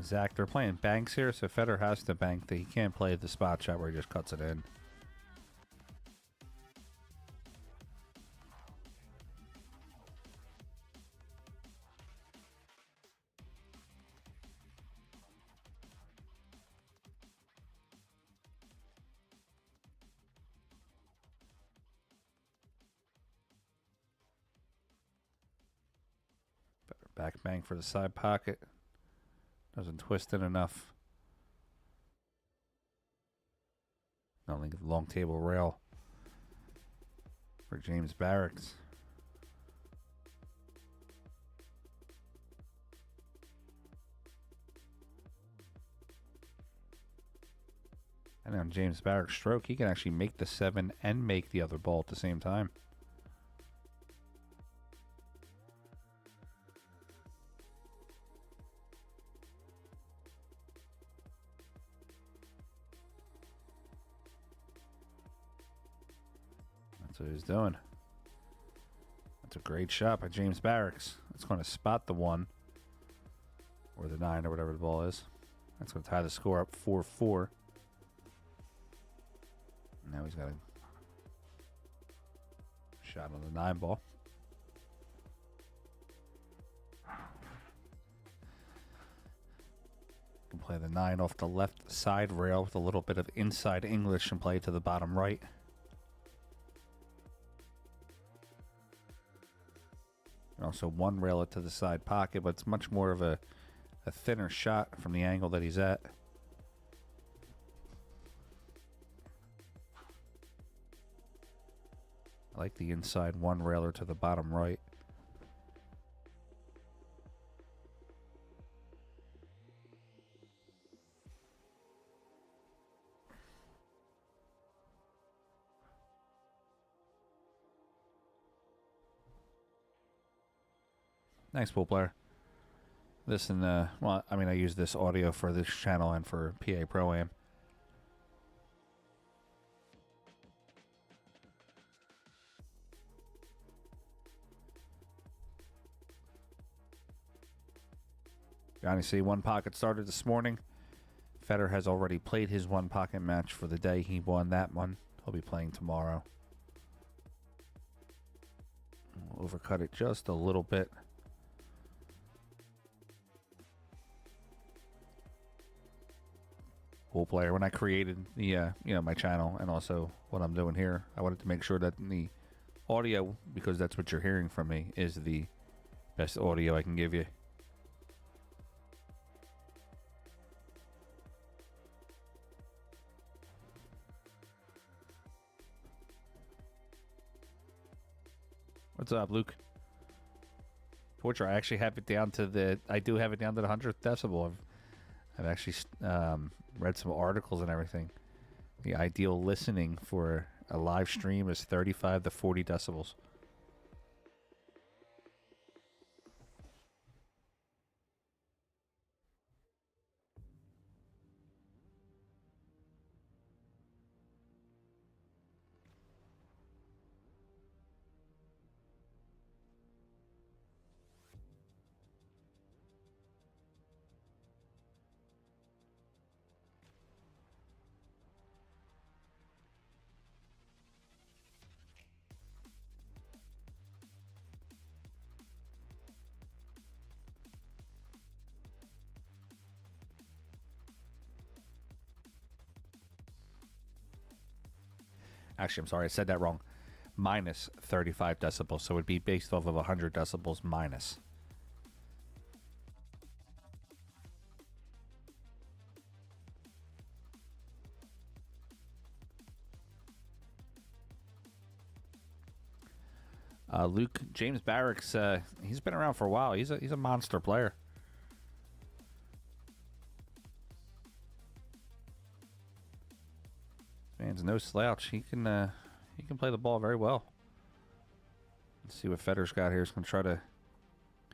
Zach, they're playing banks here, so Fedor has to bank. He can't play the spot shot where he just cuts it in. Better back bank for the side pocket. Doesn't twist it enough. Only the long table rail for James Baraks. And on James Baraks' stroke, he can actually make the 7 and make the other ball at the same time. That's what he's doing. It's a great shot by James Baraks. It's going to spot the 1 or the 9 or whatever the ball is. That's going to tie the score up 4-4. Now he's got a shot on the 9 ball. Can play the 9 off the left side rail with a little bit of inside English and play to the bottom right. And also one rail it to the side pocket, but it's much more of a thinner shot from the angle that he's at. I like the inside one railer to the bottom right. Nice pool player. This and well, I mean, I use this audio for this channel and for PA Pro-Am. Johnny C. One pocket started this morning. Fedor has already played his one pocket match for the day. He won that one. He'll be playing tomorrow. We'll overcut it just a little bit. Pool player. When I created the my channel and also what I'm doing here, I wanted to make sure that the audio, because that's what you're hearing from me, is the best audio I can give you. What's up, Luke? Torture, I actually have it down to the 100th decibel. I've actually read some articles and everything. The ideal listening for a live stream is 35 to 40 decibels. Actually, I'm sorry, I said that wrong. Minus 35 decibels, so it would be based off of 100 decibels minus. Luke, James Baraks, he's been around for a while. He's a monster player. Man's no slouch. He can play the ball very well. Let's see what Fedor's got here. He's going to try to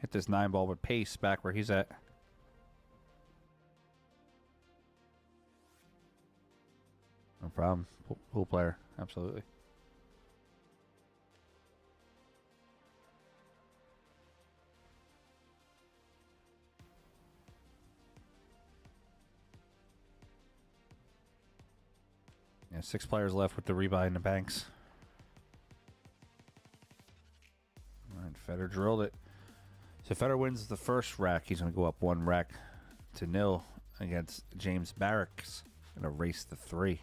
hit this 9 ball with pace back where he's at. No problem. Pool player. Absolutely. Yeah, 6 players left with the rebuy in the banks. All right, Fedor drilled it. So Fedor wins the first rack. He's going to go up 1 rack to 0 against James Baraks in a race to 3.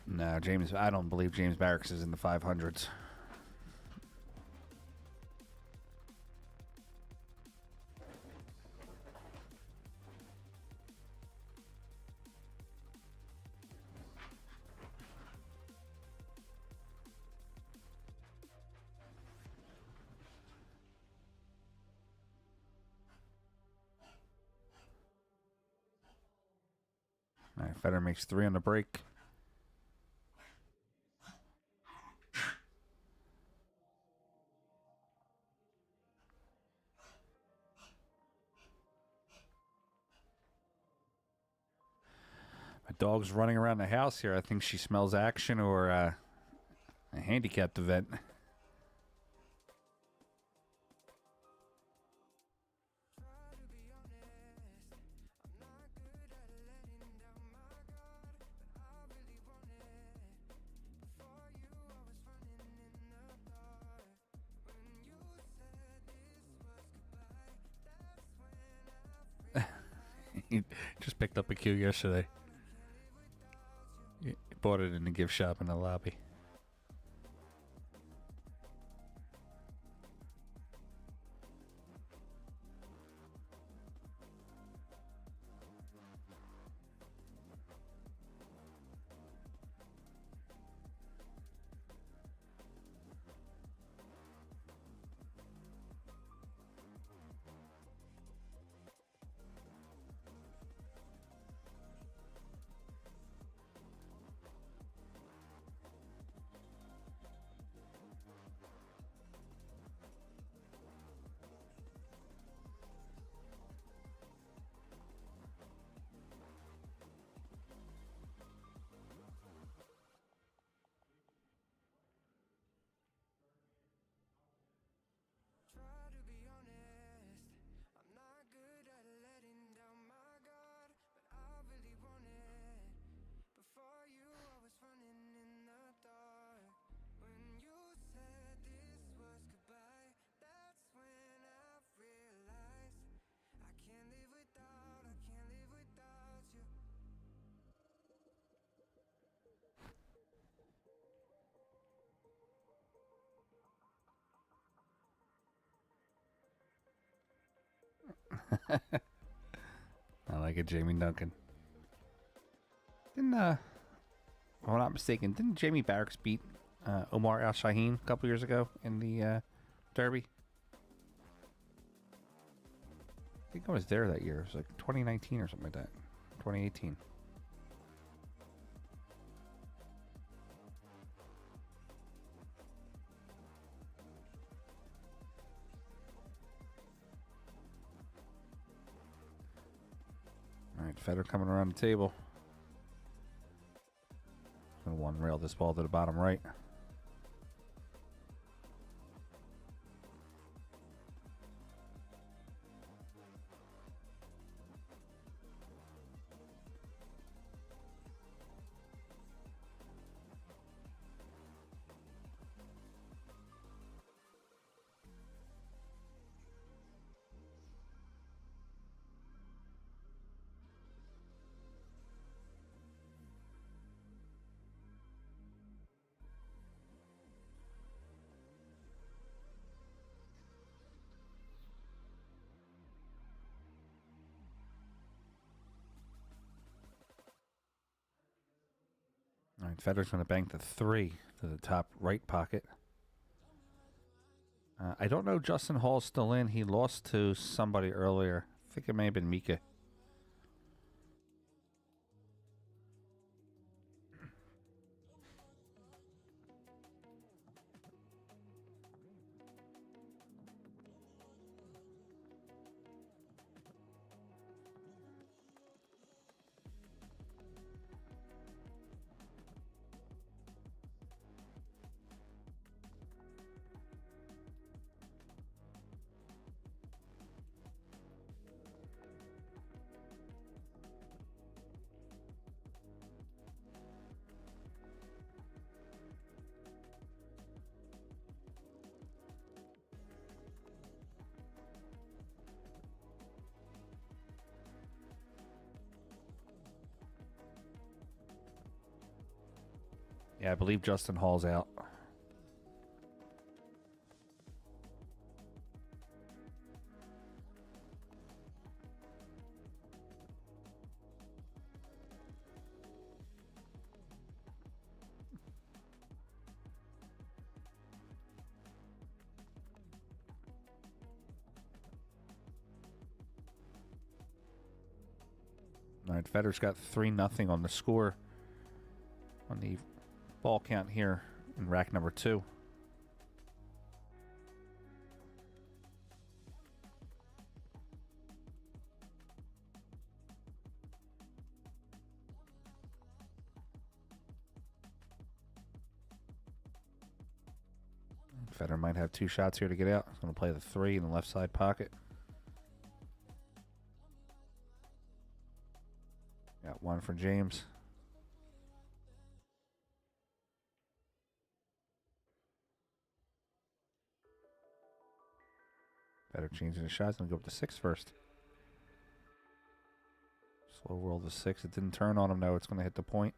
No, I don't believe James Baraks is in the 500s. All right, Fedor makes 3 on the break. My dog's running around the house here. I think she smells action or a handicapped event. He just picked up a cue yesterday. He bought it in the gift shop in the lobby. I like it, Jamie Duncan. Didn't, if I'm not mistaken, didn't Jamie Baraks beat Omar Al Shaheen a couple years ago in the Derby? I think I was there that year. It was like 2019 or something like that. 2018. All right, Fedor coming around the table. Gonna one rail this ball to the bottom right. All right, Fedor's going to bank the 3 to the top right pocket. I don't know Justin Hall's still in. He lost to somebody earlier. I think it may have been Mika. Yeah, I believe Justin Hall's out. All right, Fedor's got 3-0 on the score on the ball count here in rack number 2. Fedor might have 2 shots here to get out. He's going to play the 3 in the left side pocket. Got 1 for James. Fedor changing his shots. Going to go up to 6 first. Slow roll to 6. It didn't turn on him, though. It's going to hit the point.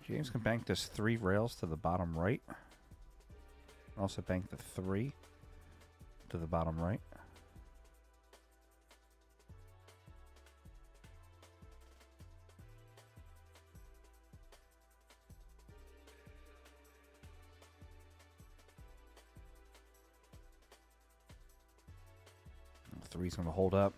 James can bank this 3 rails to the bottom right. Also bank the 3 to the bottom right. The 3's going to hold up.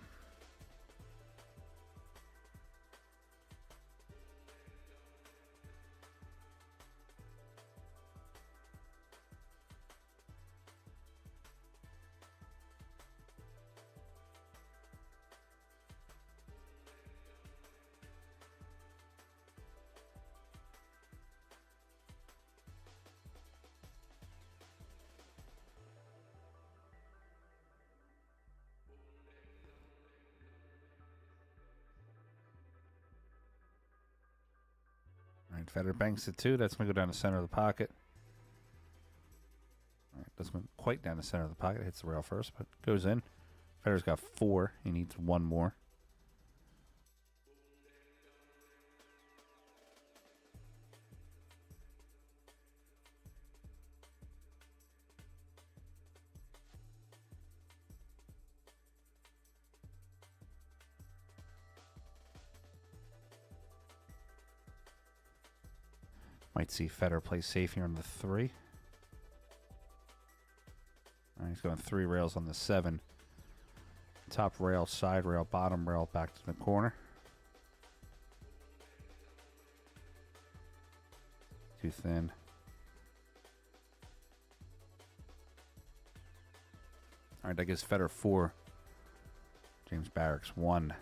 Fedor banks it 2. That's going to go down the center of the pocket. All right, doesn't go quite down the center of the pocket. Hits the rail first, but goes in. Fedor's got 4. He needs 1 more. Might see Fedor play safe here on the 3. All right, he's going 3 rails on the 7. Top rail, side rail, bottom rail, back to the corner. Too thin. All right, that gives Fedor 4. James Baraks 1.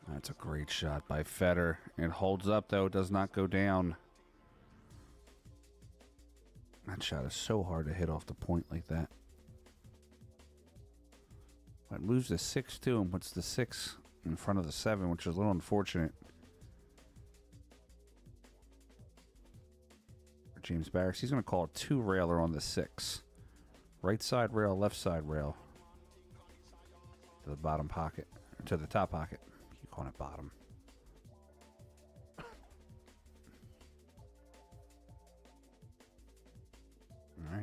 That's a great shot by Fedor. It holds up, though. It does not go down. That shot is so hard to hit off the point like that. But it moves the 6-2 and puts the 6 in front of the 7, which is a little unfortunate for James Baraks. He's going to call a 2-railer on the 6. Right side rail, left side rail. To the bottom pocket. Or to the top pocket. On it bottom.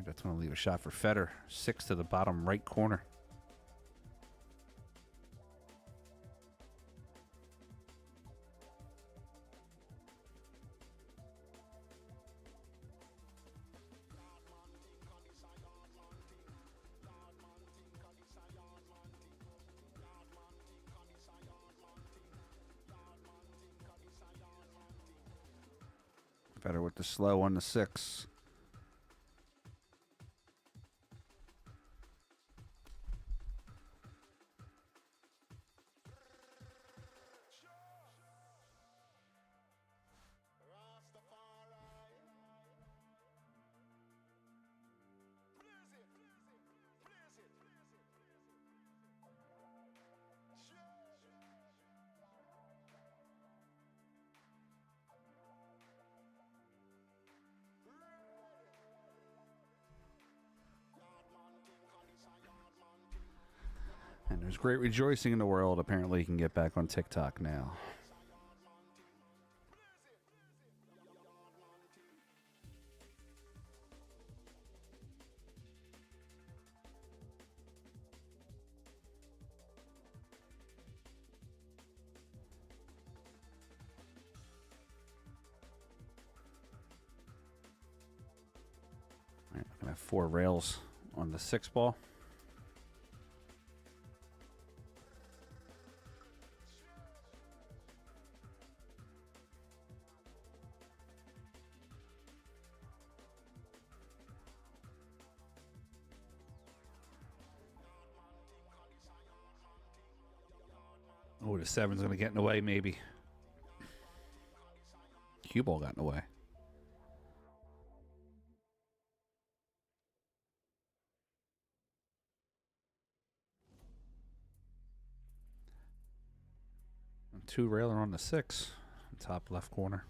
right, that's going to leave a shot for Fedor. 6 to the bottom right corner. Fedor with the slow on the 6. And there's great rejoicing in the world. Apparently, he can get back on TikTok now. All right, we're going to have 4 rails on the 6 ball. Oh, the 7's going to get in the way, maybe. Cue ball got in the way. And 2 railer on the 6, top left corner.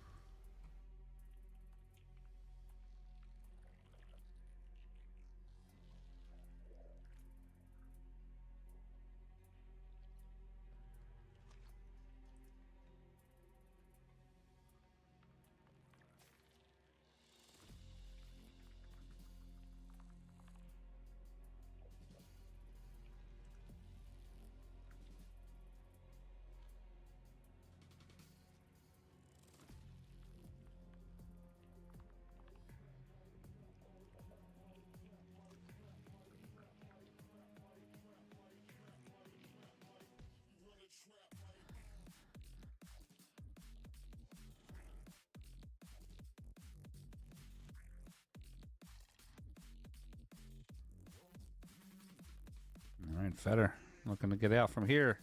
All right, Fedor looking to get out from here.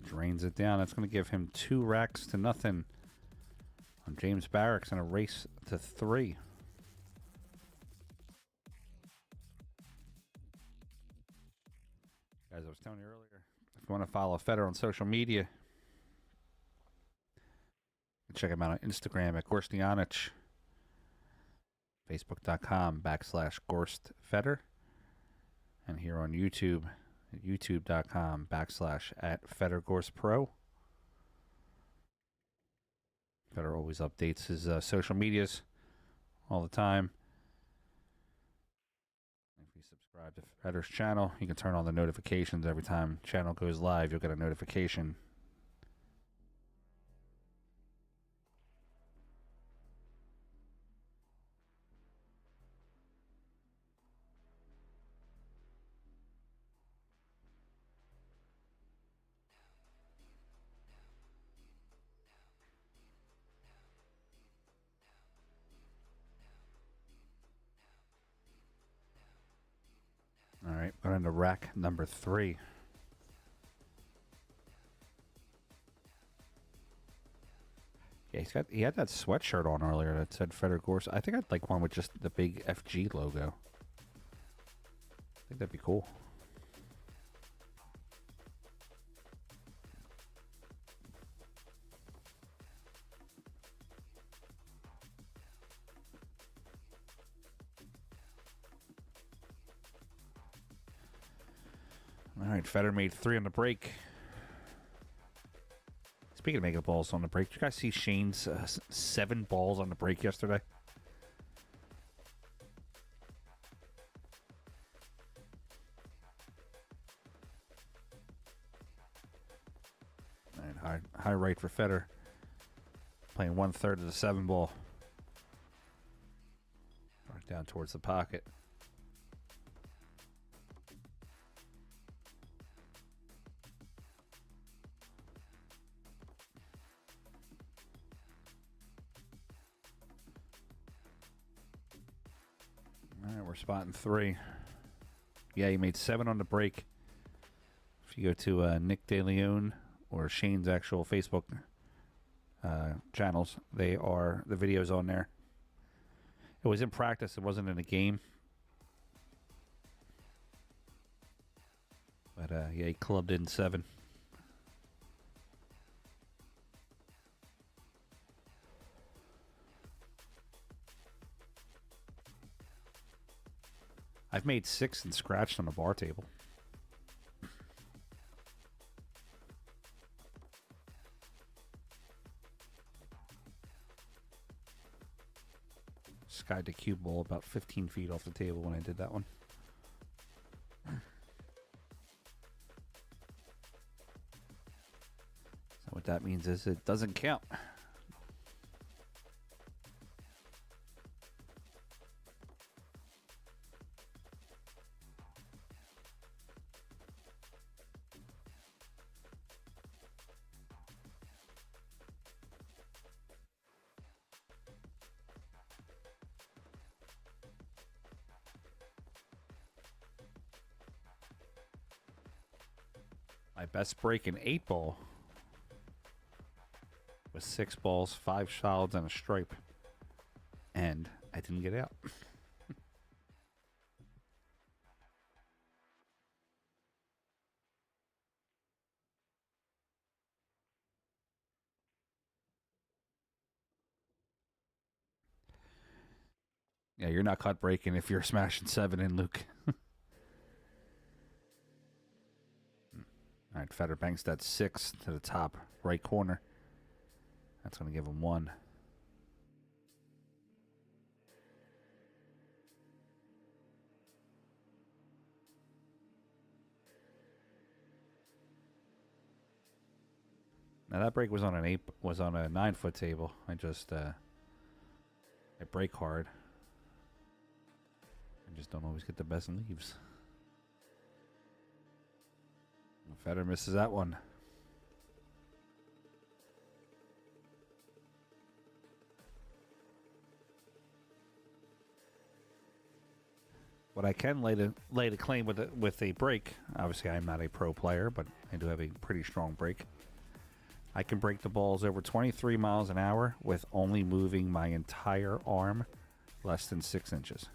Drains it down. That's going to give him 2 racks to nothing on James Baraks and a race to 3. Guys, I was telling you earlier, if you want to follow Fedor on social media, check him out on Instagram at Gorstianich, Facebook.com/GorstFedor, and here on YouTube at YouTube.com/@Fedor Gorst Pro. Fedor always updates his social medias all the time. If you subscribe to Fedor's channel, you can turn on the notifications every time channel goes live. You'll get a notification. All right, going into rack number 3. Yeah, he had that sweatshirt on earlier that said Fedor Gorst. I think I'd like one with just the big FG logo. I think that'd be cool. All right, Fedor made 3 on the break. Speaking of making balls on the break, did you guys see Shane's 7 balls on the break yesterday? High right for Fedor. Playing 1/3 of the 7 ball. Right down towards the pocket. All right, we're spotting 3. Yeah, he made 7 on the break. If you go to Nick DeLeon or Shane's actual Facebook channels, the videos on there. It was in practice. It wasn't in a game. But yeah, he clubbed in 7. I've made 6 and scratched on a bar table. Skied the cue ball about 15 feet off the table when I did that one. So what that means is it doesn't count. My best break in 8 ball was 6 balls, 5 solids, and a stripe. And I didn't get out. Yeah, you're not caught breaking if you're smashing 7 in, Luke. All right, Fedor banks that 6 to the top right corner. That's going to give him 1. Now that break was on a 9-foot table. I break hard. I just don't always get the best leaves. Fedor misses that one. What I can lay the claim with a break. Obviously, I'm not a pro player, but I do have a pretty strong break. I can break the balls over 23 miles an hour with only moving my entire arm less than 6 inches.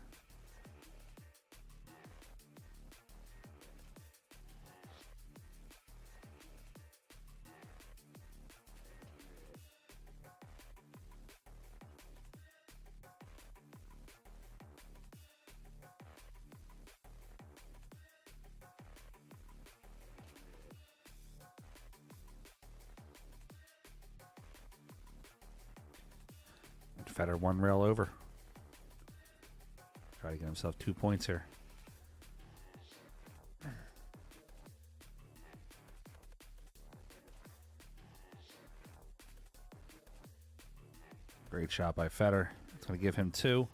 Fedor 1 rail over. Try to get himself 2 points here. Great shot by Fedor. It's going to give him 2.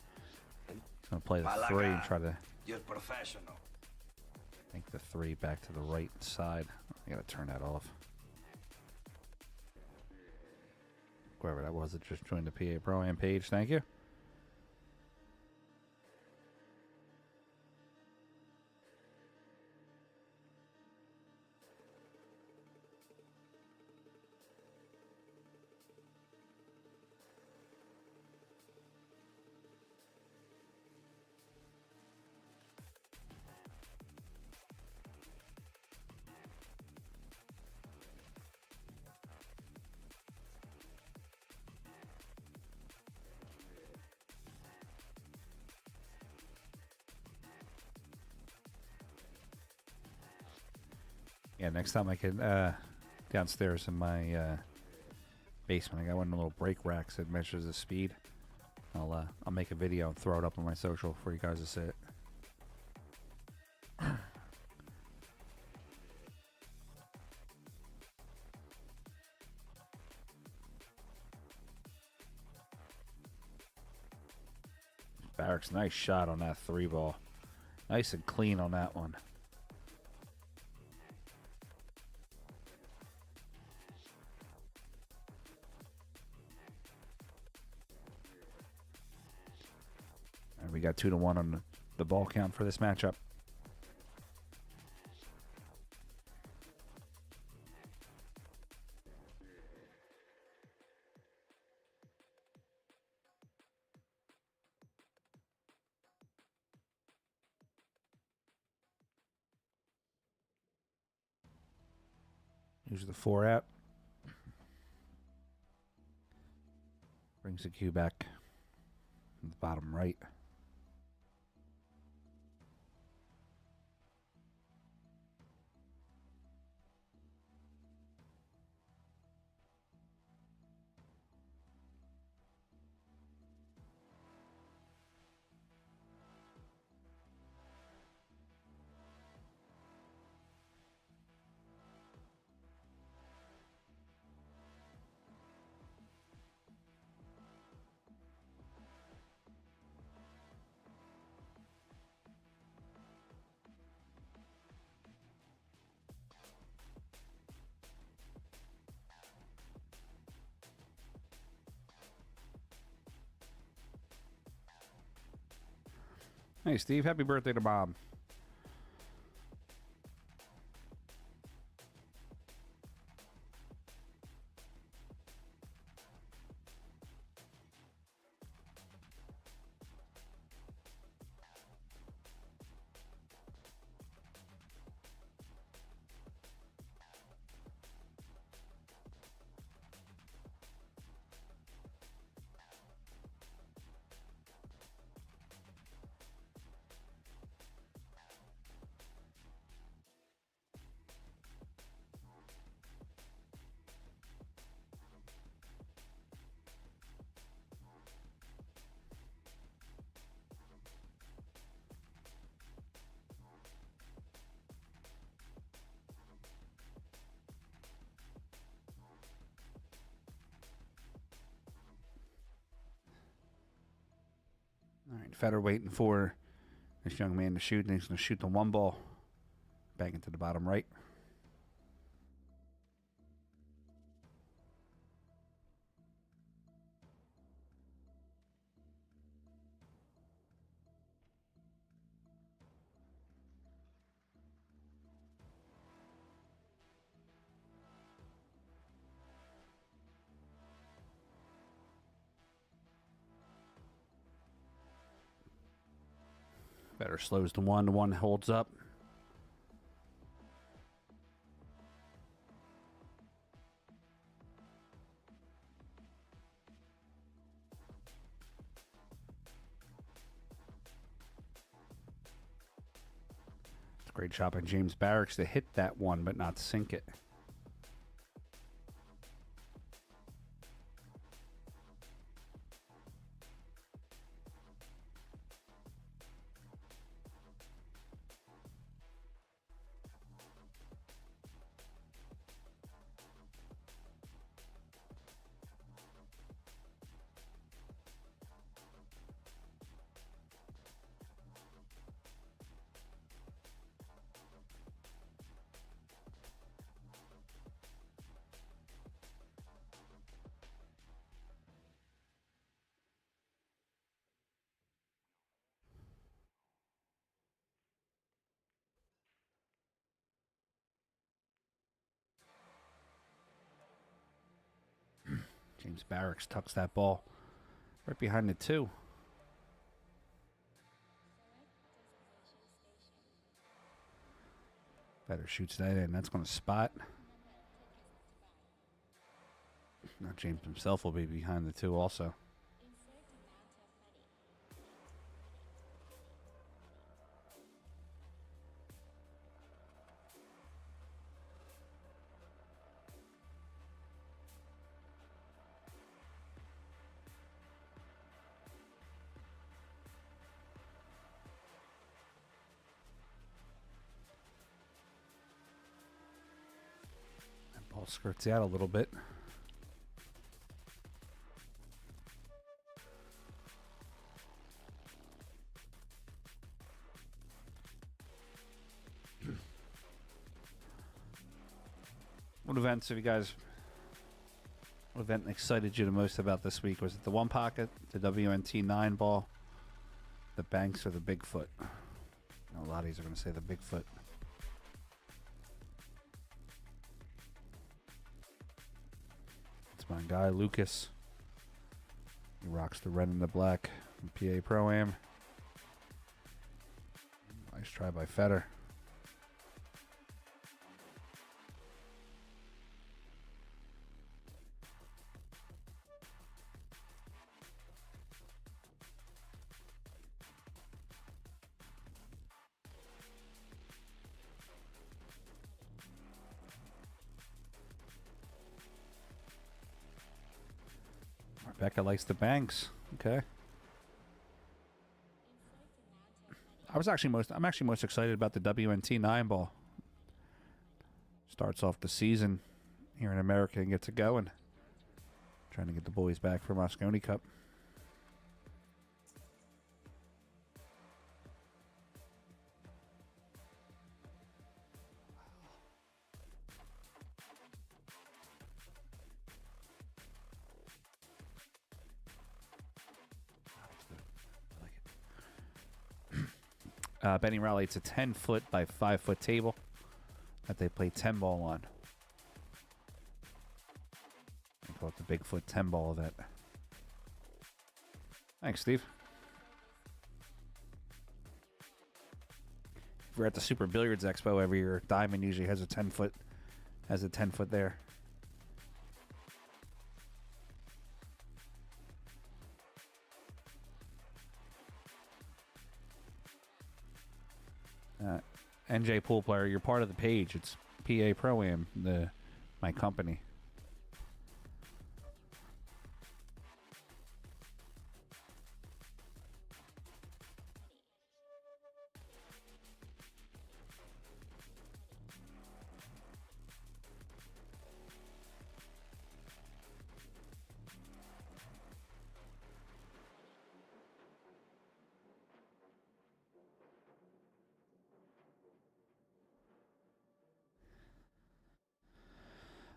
He's going to play the 3 and try to make the 3 back to the right side. I got to turn that off. Whoever that was that just joined the PA Pro-Am page, thank you. Yeah, next time I can, downstairs in my basement, I got one of the little brake racks that measures the speed. I'll make a video and throw it up on my social for you guys to see it. Baraks, nice shot on that 3-ball. Nice and clean on that one. And we got 2-1 on the ball count for this matchup. Here's the 4 out. Brings the cue back to the bottom right. Hey, Steve, happy birthday to Bob. All right, Fedor waiting for this young man to shoot, and he's going to shoot the 1 ball back into the bottom right. Fedor slows the 1. The 1 holds up. It's a great shot by James Baraks to hit that 1 but not sink it. James Baraks tucks that ball right behind the 2. Fedor shoots that in. That's going to spot. Now James himself will be behind the 2 also. Ball skirts out a little bit. What events have you guys? What event excited you the most about this week? Was it the 1 pocket, the WNT 9 ball, the Banks, or the Bigfoot? A lot of these are going to say the Bigfoot. It's my guy Lucas. He rocks the red and the black PA Pro-Am. Nice try by Fedor. Rebecca likes the Banks. Okay. I'm actually most excited about the WNT 9 ball. Starts off the season here in America and gets it going. Trying to get the boys back for Moscone Cup. Benny Raleigh, it's a 10-foot by 5-foot table that they play 10 ball on. They call it the Bigfoot 10 ball event. Thanks, Steve. If we're at the Super Billiards Expo every year, Diamond usually has a 10-foot there. NJ Pool Player, you're part of the page. It's PA Pro-Am, my company.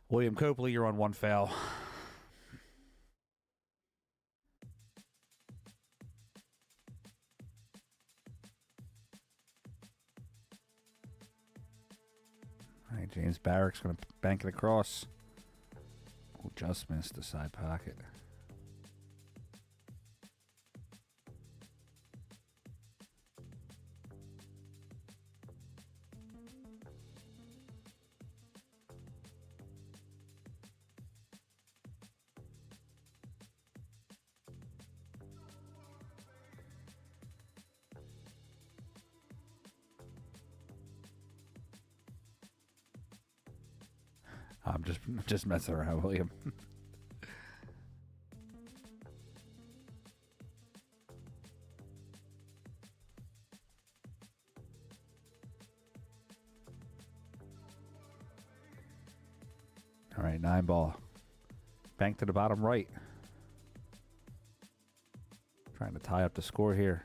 William Copley, you're on 1 foul. All right, James Baraks going to bank it across. Oh, just missed the side pocket. I'm just messing around, William. All right, 9 ball. Bank to the bottom right. Trying to tie up the score here.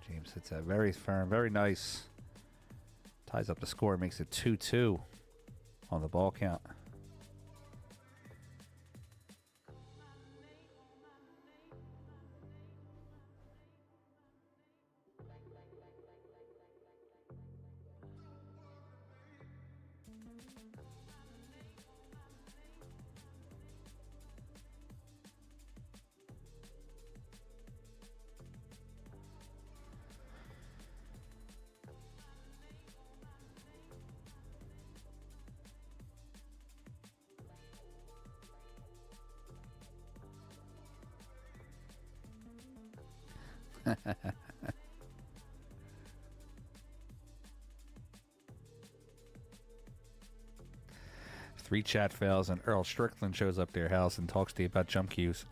James hits that very firm, very nice. Ties up the score, makes it 2-2 on the ball count. Three chat fails and Earl Strickland shows up to your house and talks to you about jump cues.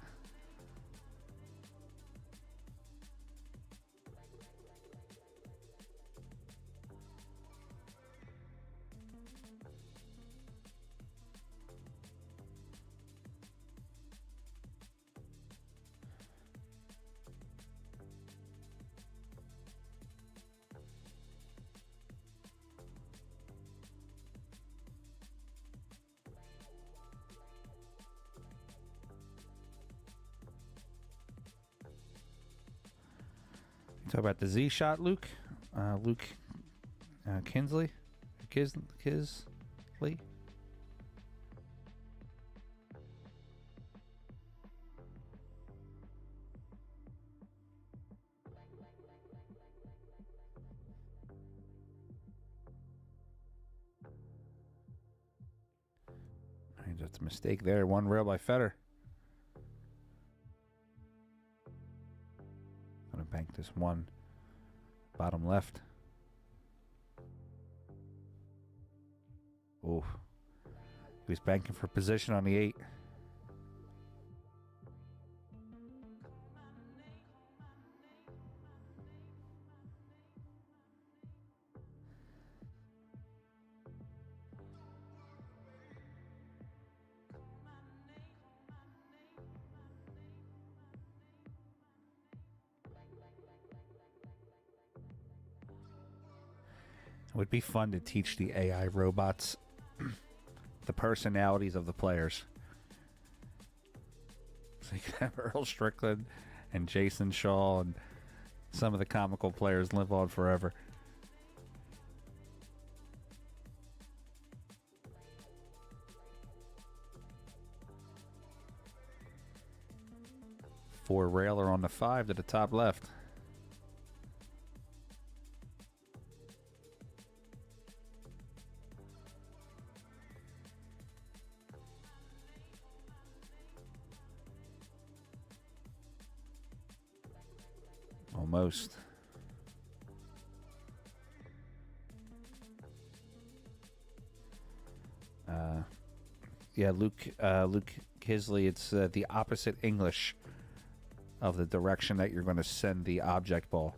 Talk about the Z shot, Luke. Luke Kinsley. Kisley. Just a mistake there. One rail by Fedor. Gonna bank this one. Bottom left. Oh. He was banking for position on the 8. It would be fun to teach the AI robots the personalities of the players. So you could have Earl Strickland and Jason Shaw and some of the comical players live on forever. Four railer on the 5 to the top left. Almost. Yeah, Luke Kisley, it's the opposite English of the direction that you're going to send the object ball.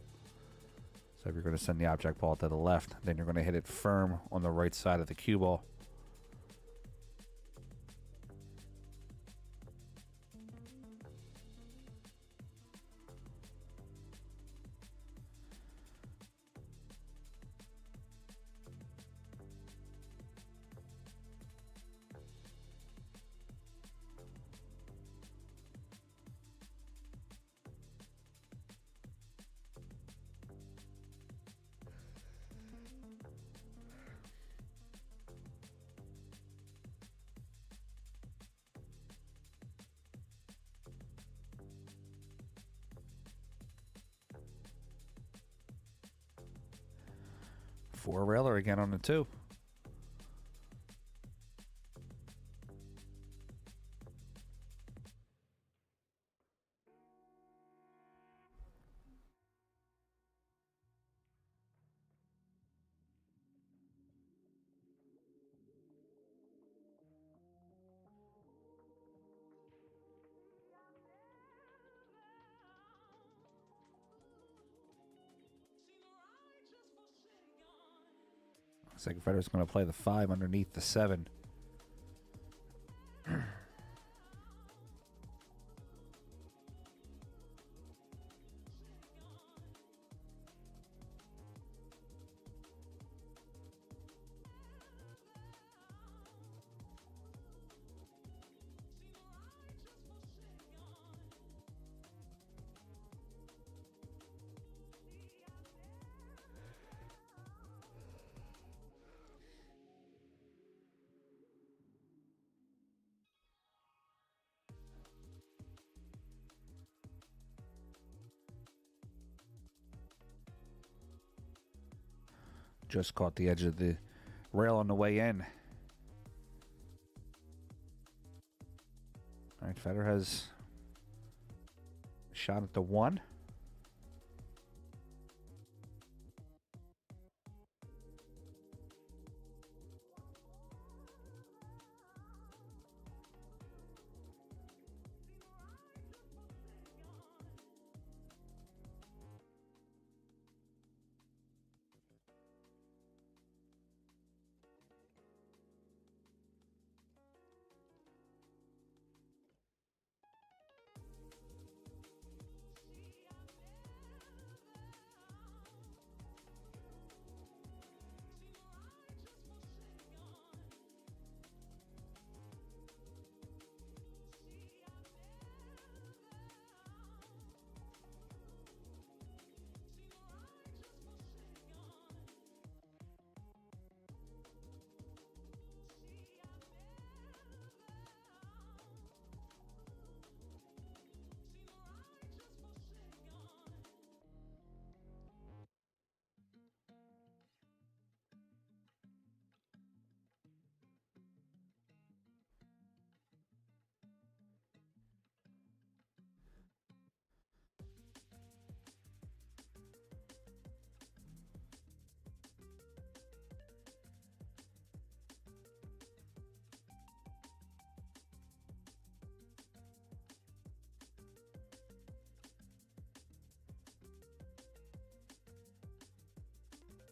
So if you're going to send the object ball to the left, then you're going to hit it firm on the right side of the cue ball. Four railer again on the 2. Looks like Fedor's going to play the 5 underneath the 7. Just caught the edge of the rail on the way in. All right, Fedor has a shot at the 1.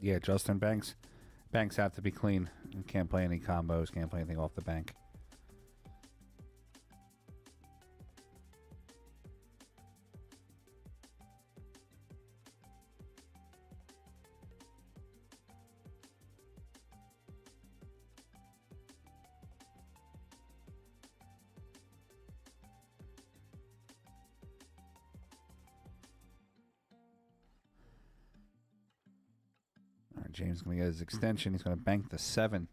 Yeah, Justin Banks. Banks have to be clean. You can't play any combos. Can't play anything off the bank. All right, James is going to get his extension. He's going to bank the 7.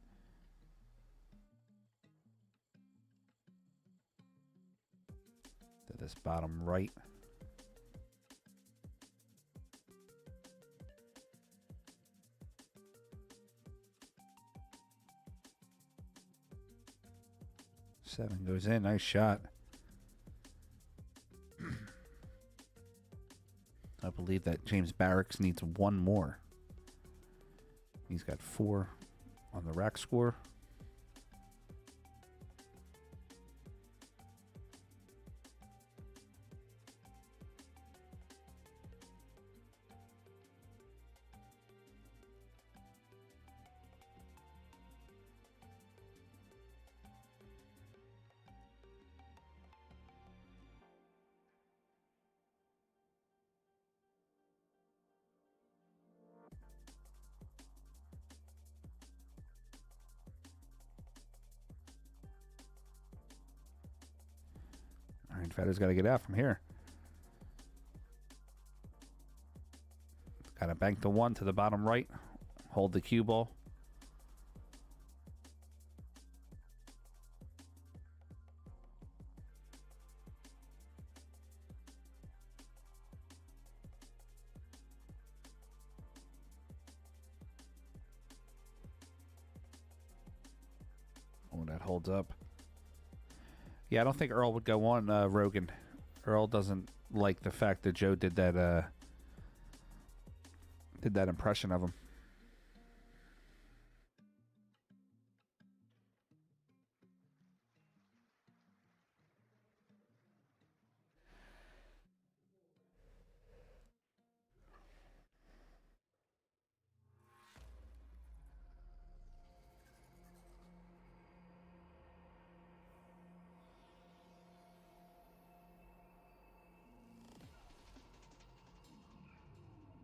To this bottom right. Seven goes in. Nice shot. I believe that James Baraks needs one more. He's got 4 on the rack score. All right, Fedor's got to get out from here. Got to bank the 1 to the bottom right. Hold the cue ball. Oh, that holds up. Yeah, I don't think Earl would go on Rogan. Earl doesn't like the fact that Joe did that impression of him.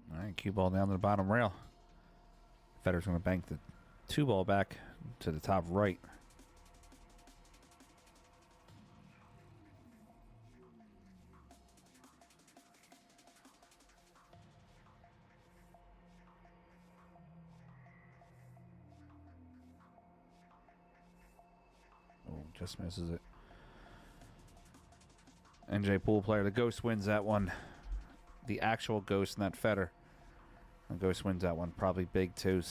All right, cue ball down to the bottom rail. Fedor's going to bank the 2 ball back to the top right. Oh, just misses it. NJ Pool player. The Ghost wins that one. The actual Ghost, not Fedor. The Ghost wins that one. Probably big too.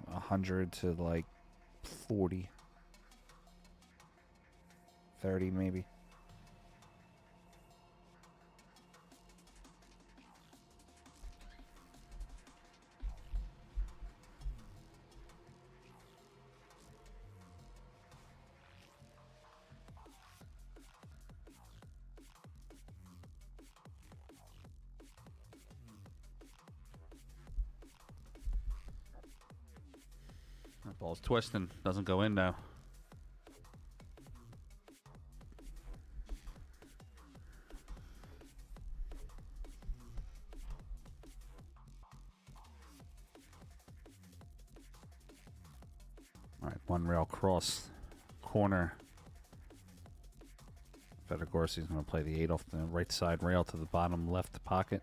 100 to like 40. 30 maybe. That ball's twisting. Doesn't go in now. All right, 1 rail cross corner. Fedor Gorst is going to play the 8 off the right side rail to the bottom left pocket.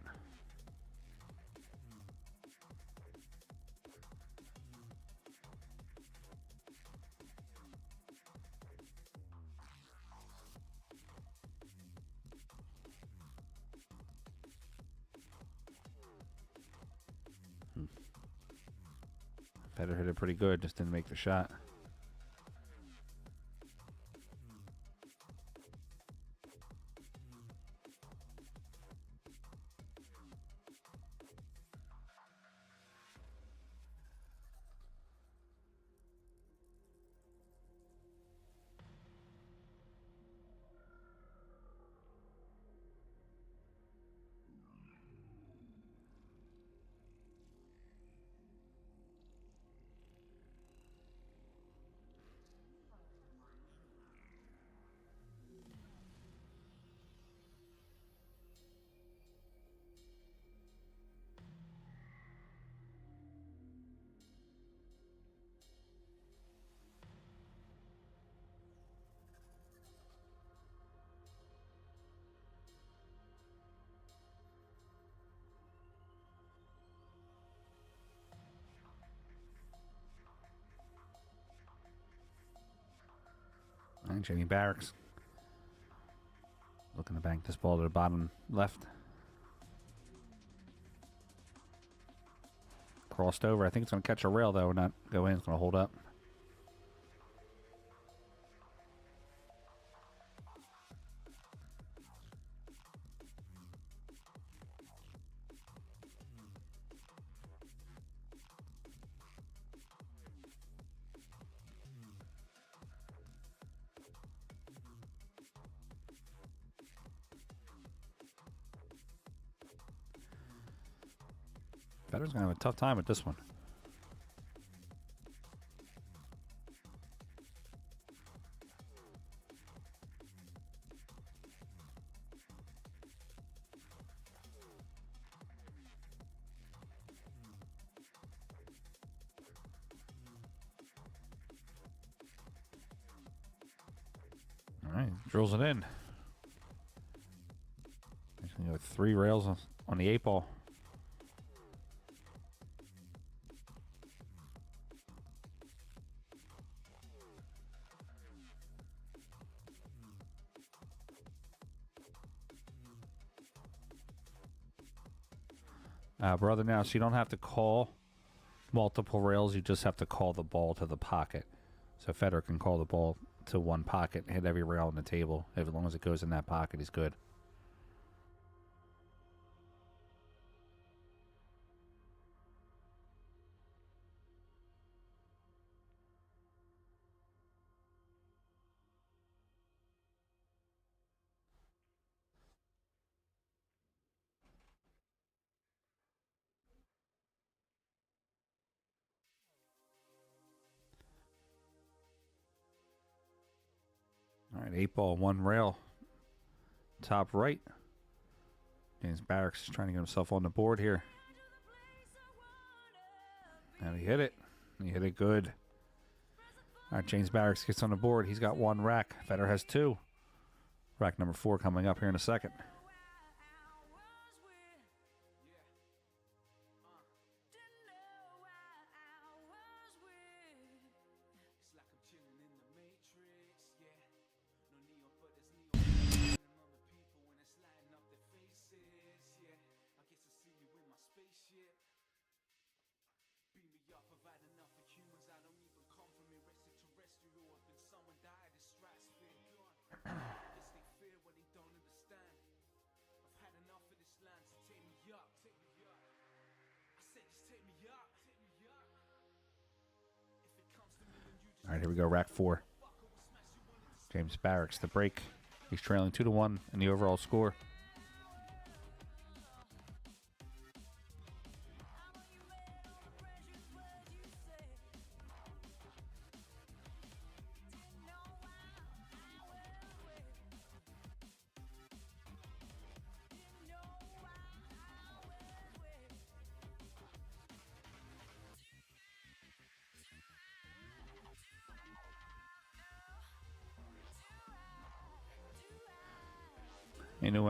Fedor hit it pretty good, just didn't make the shot. And Jamie Baraks looking to bank this ball to the bottom left. Crossed over. I think it's going to catch a rail, though, not go in. It's going to hold up. Fedor's going to have a tough time with this one. All right, drills it in. He's going to go with 3 rails on the 8 ball. Brother, now, so you don't have to call multiple rails. You just have to call the ball to the pocket. So Fedor can call the ball to one pocket, hit every rail on the table. As long as it goes in that pocket, he's good. All right, 8 ball, 1 rail. Top right. James Baraks is trying to get himself on the board here. And he hit it. He hit it good. All right, James Baraks gets on the board. He's got 1 rack. Fedor has 2. Rack number 4 coming up here in a second. All right, here we go. Rack 4. James Baraks, the break. He's trailing 2-1 in the overall score.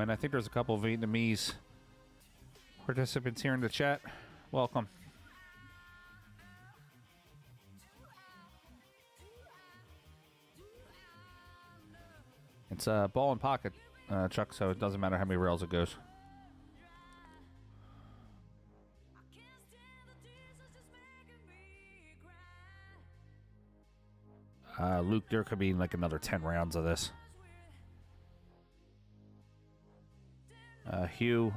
And I think there's a couple of Vietnamese participants here in the chat. Welcome. It's a ball and pocket, Chuck, so it doesn't matter how many rails it goes. Luke, there could be like another 10 rounds of this. Hugh,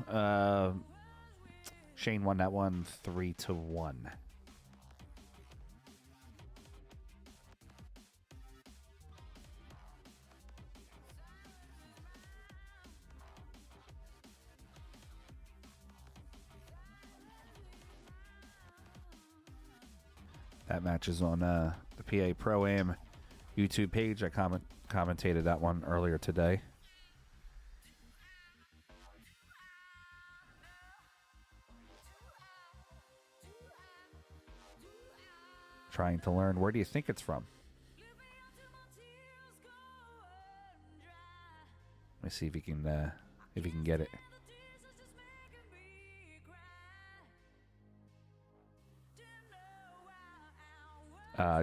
Shane won that one 3-1. That match is on the PA Pro-Am YouTube page. I commentated that one earlier today. Trying to learn, where do you think it's from? Let me see if you can get it.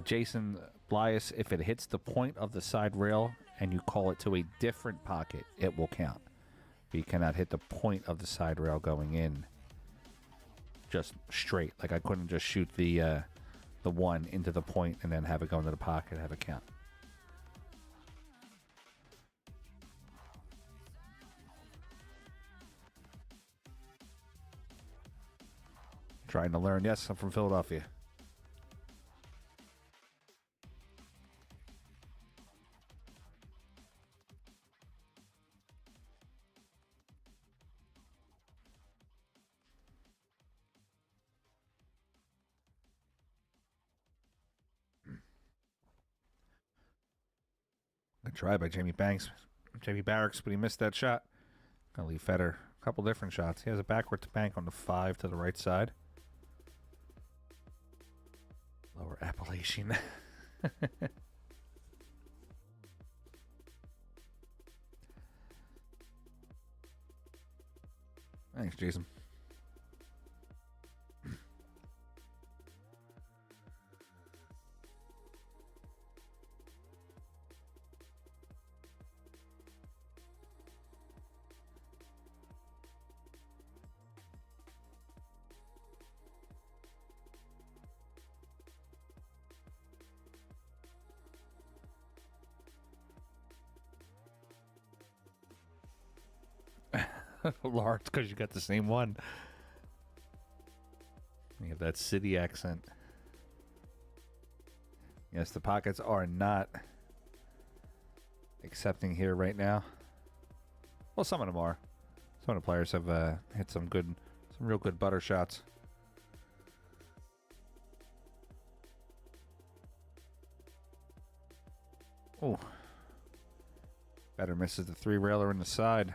Jason Blias, if it hits the point of the side rail and you call it to a different pocket, it will count. But you cannot hit the point of the side rail going in just straight. Like I couldn't just shoot the one into the point and then have it go into the pocket and have it count. Trying to learn. Yes, I'm from Philadelphia. Good try by Jamie Baraks, but he missed that shot. Gonna leave Fedor a couple different shots. He has a backward to bank on the 5 to the right side. Lower Appalachian. Thanks, Jason. Large, because you got the same one. You have that city accent. Yes, the pockets are not accepting here right now. Well, some of them are. Some of the players have hit some real good butter shots. Oh, better misses the 3-railer in the side.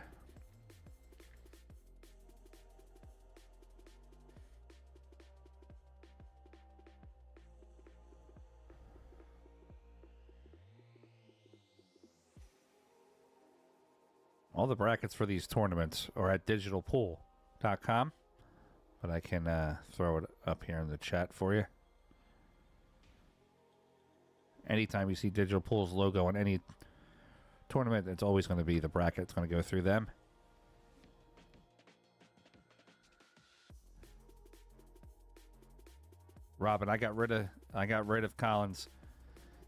All the brackets for these tournaments are at digitalpool.com, but I can throw it up here in the chat for you. Anytime you see Digital Pool's logo on any tournament, it's always going to be the bracket. It's going to go through them. Robin, I got rid of Collins.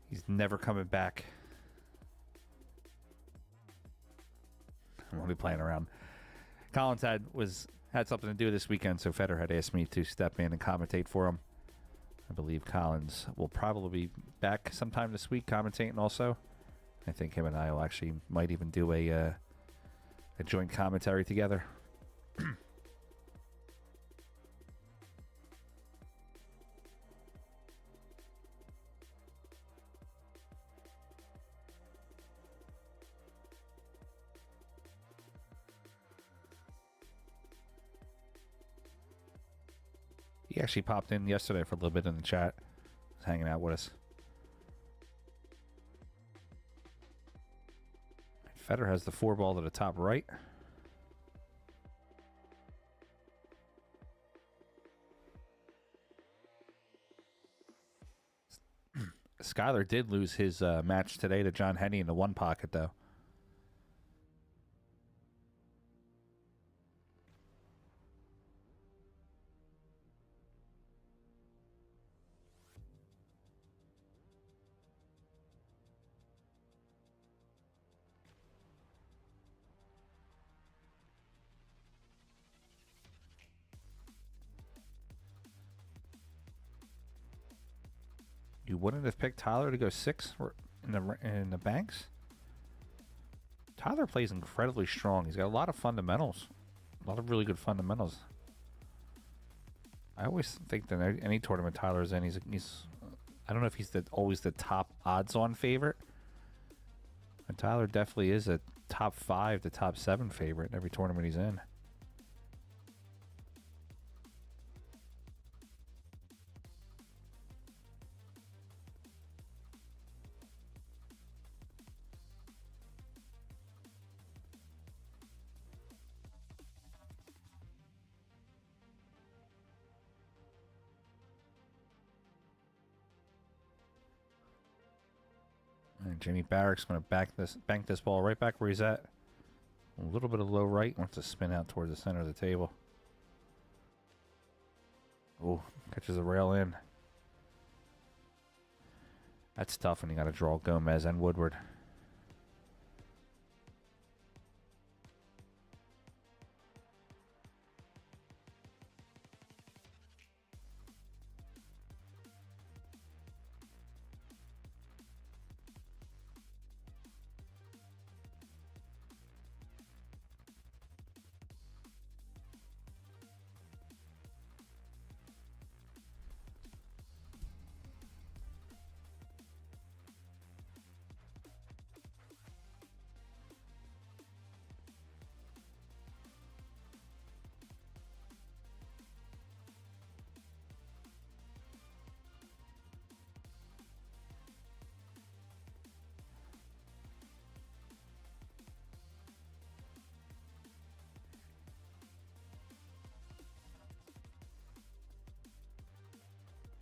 He's never coming back. I'm only playing around. Collins had something to do this weekend, so Fedor had asked me to step in and commentate for him. I believe Collins will probably be back sometime this week commentating also. I think him and I will actually might even do a joint commentary together. He actually popped in yesterday for a little bit in the chat. Was hanging out with us. Fedor has the 4-ball to the top right. Skyler did lose his match today to John Henney in the 1 pocket, though. You wouldn't have picked Tyler to go 6 in the banks? Tyler plays incredibly strong. He's got a lot of fundamentals. A lot of really good fundamentals. I always think that any tournament Tyler's in, he's I don't know if he's always the top odds-on favorite. But Tyler definitely is a top 5 to top 7 favorite in every tournament he's in. And Jimmy Baraks going to bank this ball right back where he's at. A little bit of low right. Wants to spin out towards the center of the table. Oh, catches a rail in. That's tough when you got to draw Gomez and Woodward.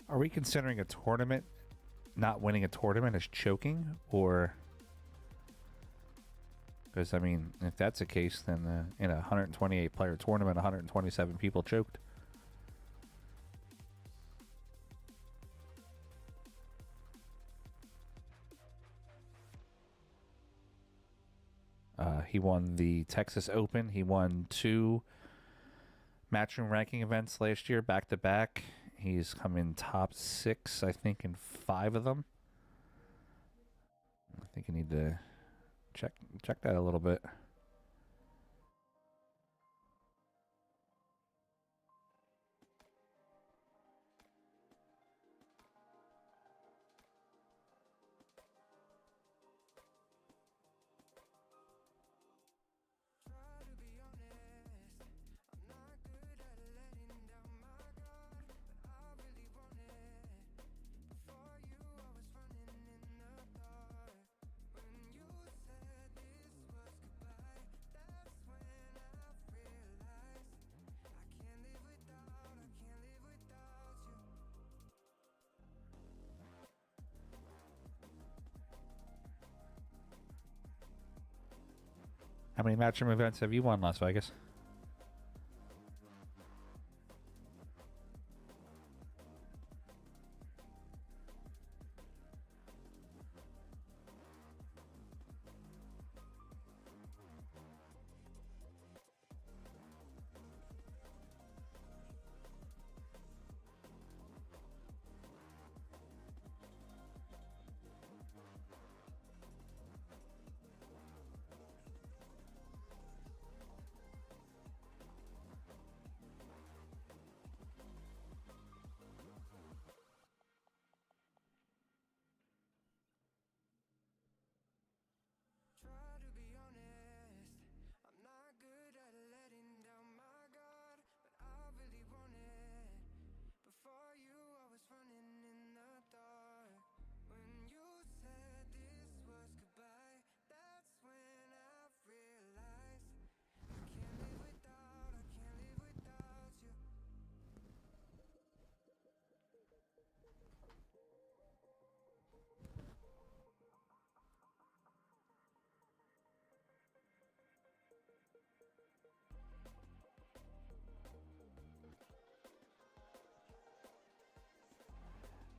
Are we considering a tournament, not winning a tournament, as choking? Or, because, I mean, if that's the case, then in a 128-player tournament, 127 people choked. He won the Texas Open. He won 2 Matchroom ranking events last year, back-to-back. He's come in top 6, I think, in 5 of them. I think you need to check that a little bit. How many Matchroom events have you won, Las Vegas?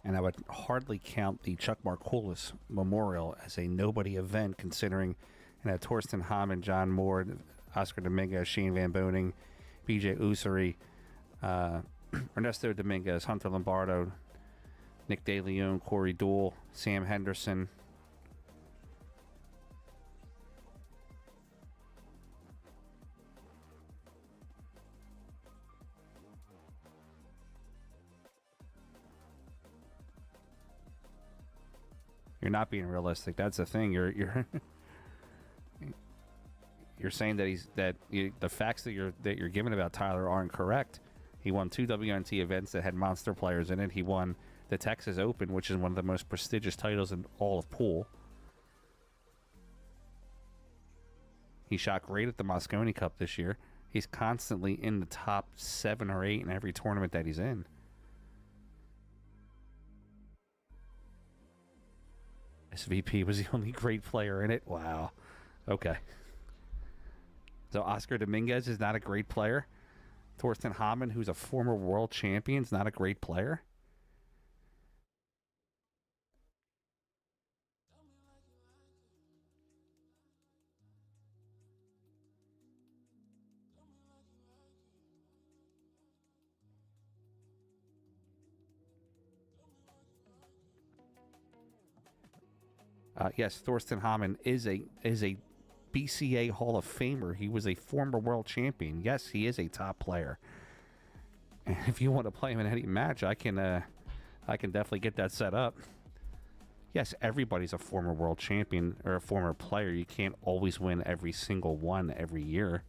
And I would hardly count the Chuck Markoulis Memorial as a nobody event, considering Torsten Hamann, John Moore, Oscar Dominguez, Shane Van Boning, B.J. Ussery, Ernesto Dominguez, Hunter Lombardo, Nick De Leon, Corey Deuel, Sam Henderson. You're not being realistic. That's the thing. You're saying that the facts that you're giving about Tyler aren't correct. He won 2 WNT events that had monster players in it. He won the Texas Open, which is one of the most prestigious titles in all of pool. He shot great at the Mosconi Cup this year. He's constantly in the top 7 or 8 in every tournament that he's in. SVP was the only great player in it. Wow. Okay. So Oscar Dominguez is not a great player. Thorsten Hamann, who's a former world champion, is not a great player. Yes, Thorsten Hamann is a BCA Hall of Famer. He was a former world champion. Yes, he is a top player. And if you want to play him in any match, I can definitely get that set up. Yes, everybody's a former world champion or a former player. You can't always win every single one every year.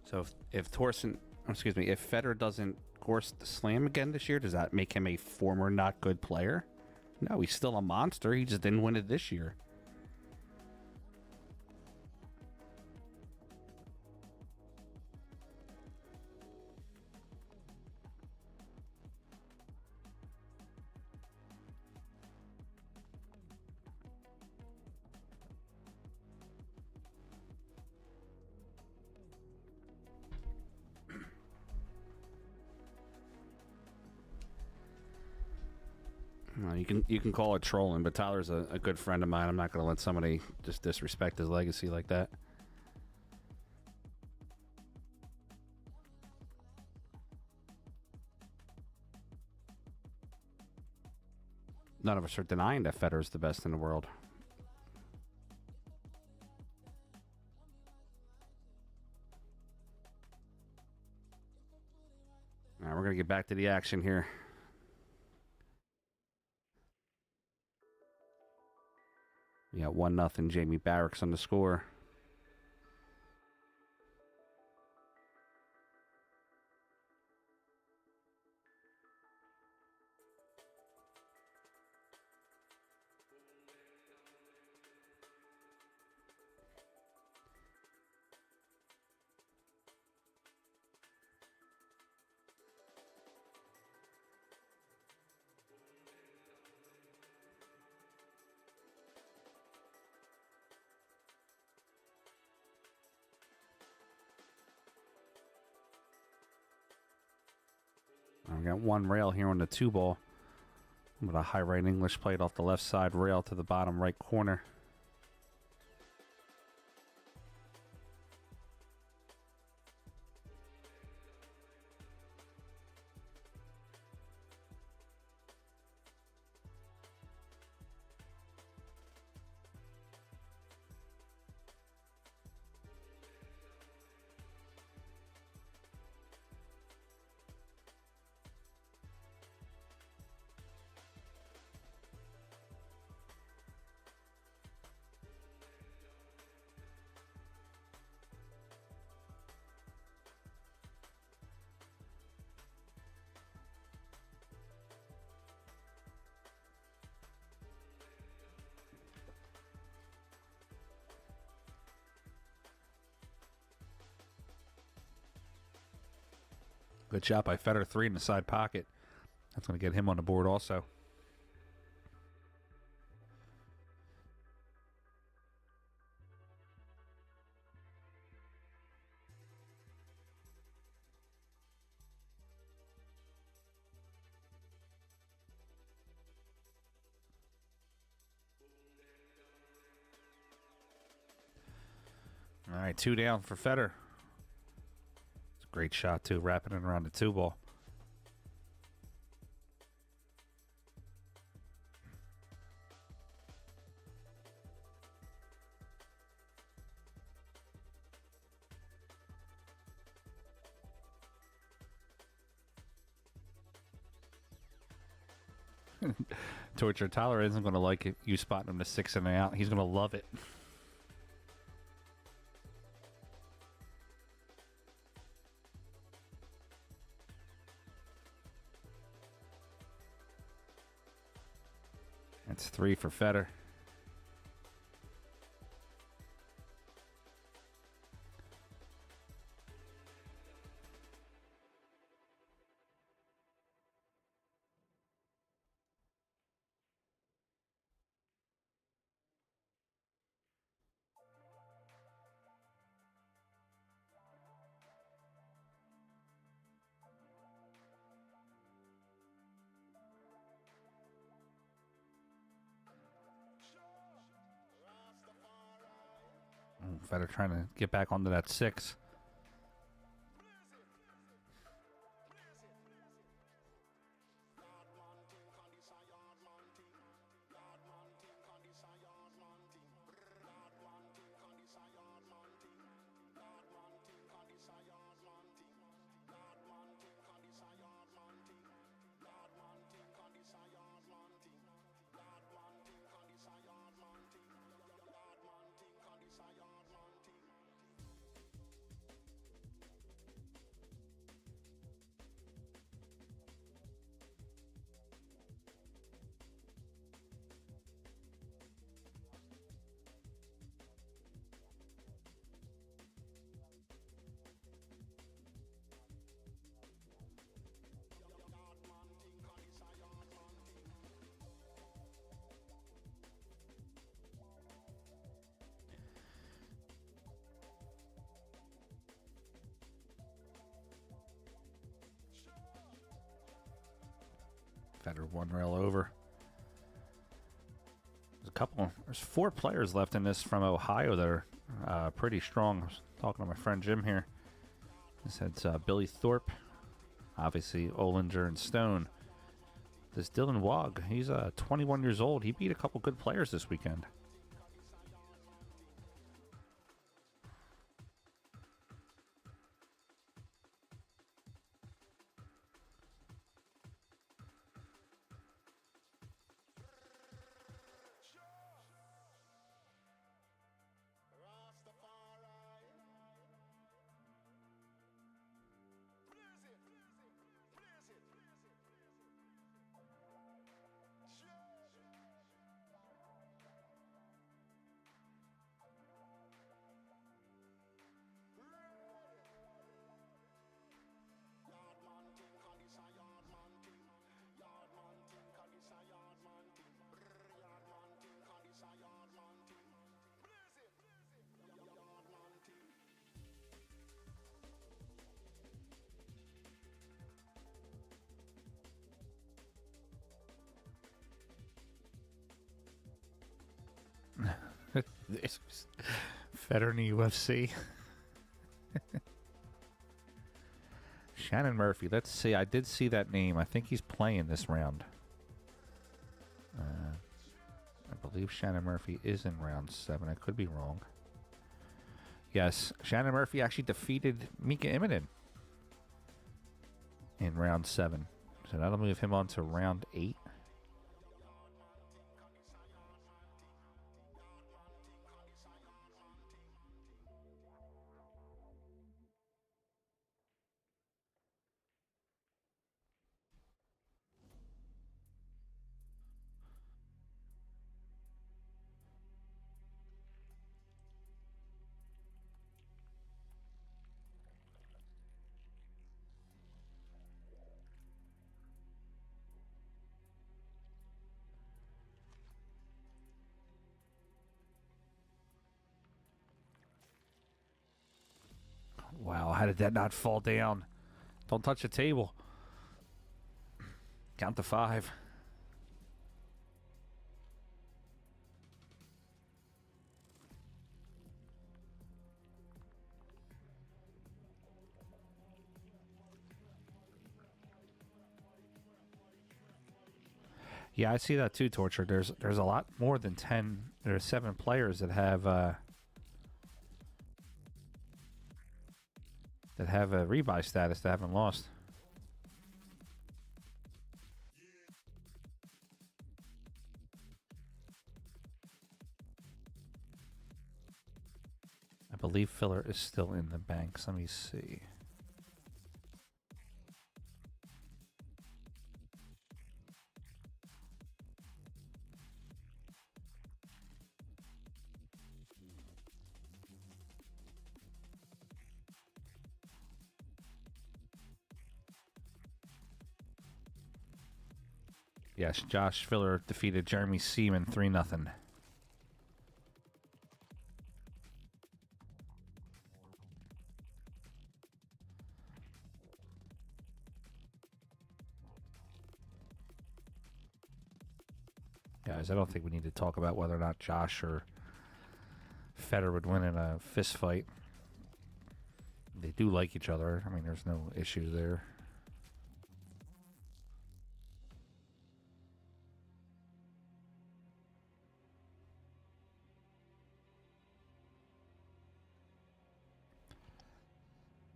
So if Fedor doesn't Gorst the slam again this year, does that make him a former not good player? No, he's still a monster. He just didn't win it this year. Well, you can call it trolling, but Tyler's a good friend of mine. I'm not going to let somebody just disrespect his legacy like that. None of us are denying that Federer's the best in the world. All right, we're going to get back to the action here. We got 1-0 Jamie Baraks on the score. We got one rail here on the 2-ball. With a high right English played off the left side rail to the bottom right corner. Good shot by Fedor, 3 in the side pocket. That's going to get him on the board also. All right, 2 down for Fedor. It's a great shot, too, wrapping it around the 2-ball. Torture Tyler isn't going to like it. You spotting him to 6 and out. He's going to love it. That's 3 for Fedor. Fedor trying to get back onto that 6. Fedor 1 rail over. There's 4 players left in this from Ohio that are pretty strong. I was talking to my friend Jim here. He said it's Billy Thorpe, obviously Olinger and Stone. This Dylan Wog, he's 21 years old. He beat a couple good players this weekend. This was Fedor in the UFC. Shannon Murphy. Let's see. I did see that name. I think he's playing this round. I believe Shannon Murphy is in round 7. I could be wrong. Yes, Shannon Murphy actually defeated Mika Immonen in round 7. So that'll move him on to round 8. Wow, how did that not fall down? Don't touch the table. Count to 5. Yeah, I see that too, Torture. There's a lot more than 10. There are 7 players that have a rebuy status that haven't lost. I believe filler is still in the banks. Let me see. Yes, Josh Filler defeated Jeremy Seaman 3-0. Guys, I don't think we need to talk about whether or not Josh or Fedor would win in a fist fight. They do like each other. I mean, there's no issue there.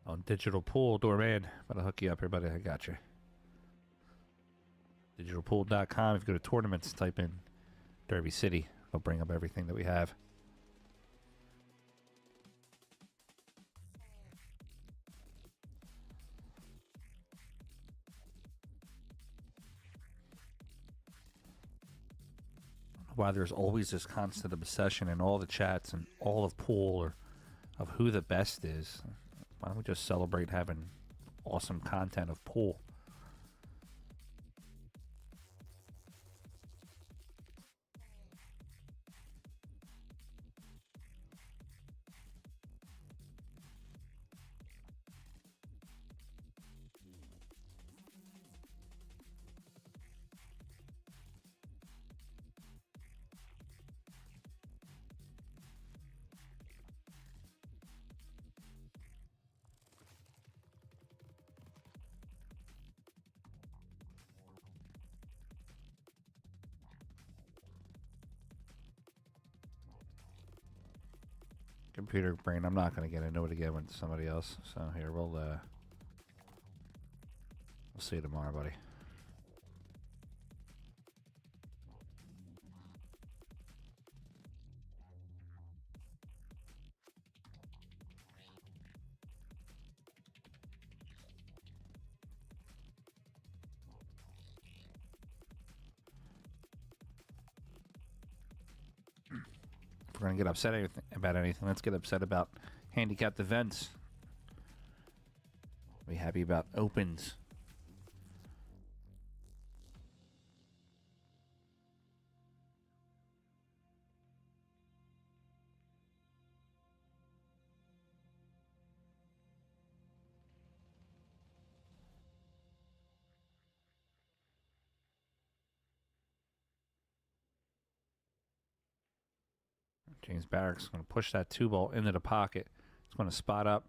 On Digital Pool, Doorman. I'm going to hook you up here, buddy. I got you. Digitalpool.com. If you go to tournaments, type in Derby City. It'll bring up everything that we have. Why there's always this constant obsession in all the chats and all of pool or of who the best is. Why don't we just celebrate having awesome content of pool? Computer brain, I'm not going to get into it again with somebody else. So here, we'll see you tomorrow, buddy. If we're going to get upset about anything, let's get upset about handicapped events. Be happy about opens. James Baraks is going to push that 2 ball into the pocket. It's going to spot up.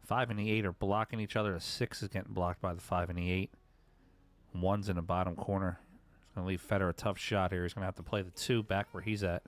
5 and the 8 are blocking each other. The 6 is getting blocked by the 5 and the 8. 1's in the bottom corner. It's going to leave Fedor a tough shot here. He's going to have to play the 2 back where he's at.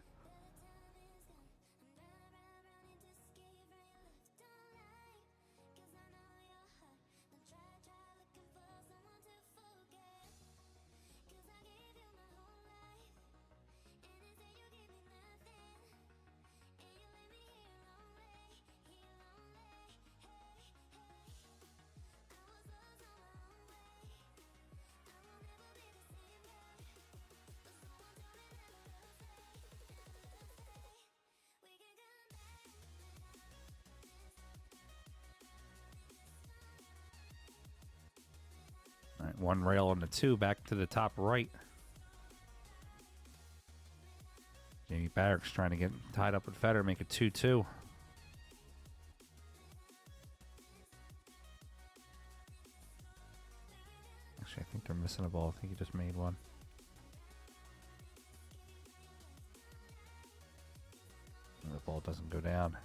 All right, 1 rail on the 2, back to the top right. Jamie Barracks trying to get tied up with Fedor, make it 2-2. Actually, I think they're missing a ball. I think he just made one. And the ball doesn't go down.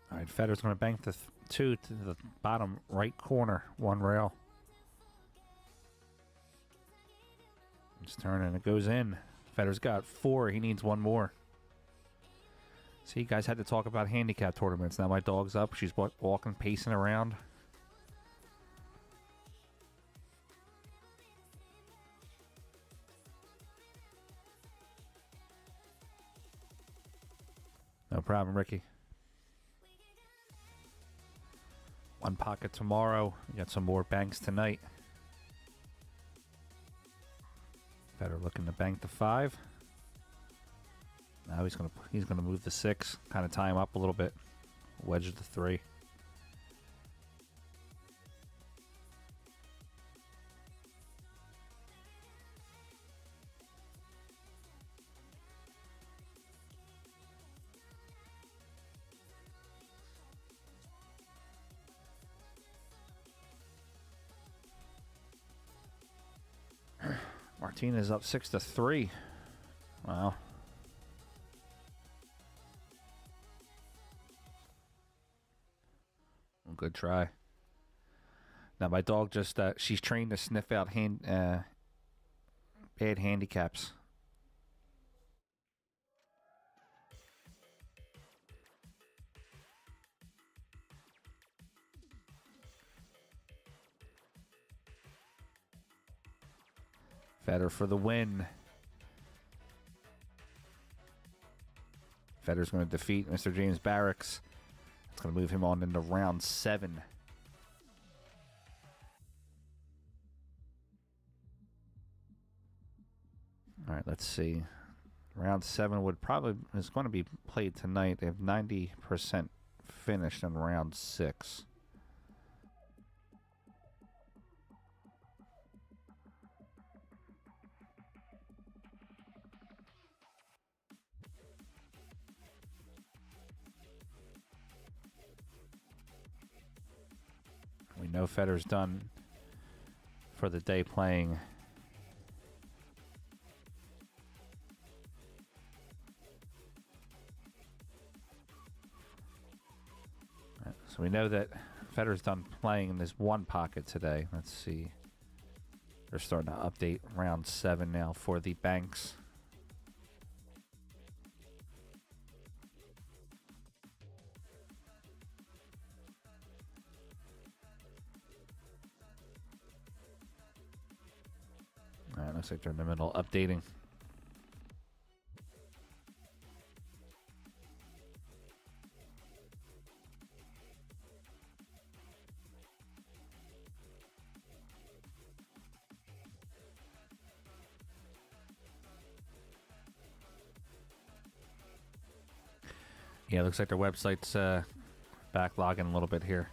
All right, Fedor's going to bank the 2 to the bottom right corner, 1 rail. It's turning, it goes in. Fedor's got 4, he needs 1 more. See, you guys had to talk about handicap tournaments. Now my dog's up, she's walking, pacing around. No problem, Ricky. One pocket tomorrow. We got some more banks tonight. Fedor looking to bank the 5. Now he's gonna move the 6, kind of tie him up a little bit. Wedge the 3. Martinez up 6-3. Wow. Good try. Now my dog just she's trained to sniff out bad handicaps. Fedor for the win. Fedor's going to defeat Mr. James Baraks. It's going to move him on into round 7. All right, let's see. Round 7 is going to be played tonight. They have 90% finished in round 6. We know Fedor's done for the day playing. So we know that Fedor's done playing in this one pocket today. Let's see. They're starting to update round 7 now for the banks. All right, looks like they're in the middle updating. Yeah, looks like their website's backlogging a little bit here.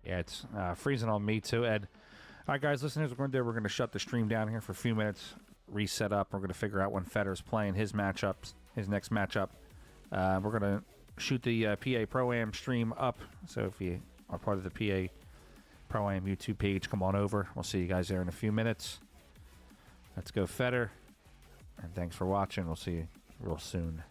Yeah, it's freezing on me too, Ed. All right, guys, listeners, we're going to shut the stream down here for a few minutes, reset up. We're going to figure out when Fedor's playing his matchups, his next matchup. We're going to shoot the PA Pro-Am stream up. So if you are part of the PA Pro-Am YouTube page, come on over. We'll see you guys there in a few minutes. Let's go Fedor. And thanks for watching. We'll see you real soon.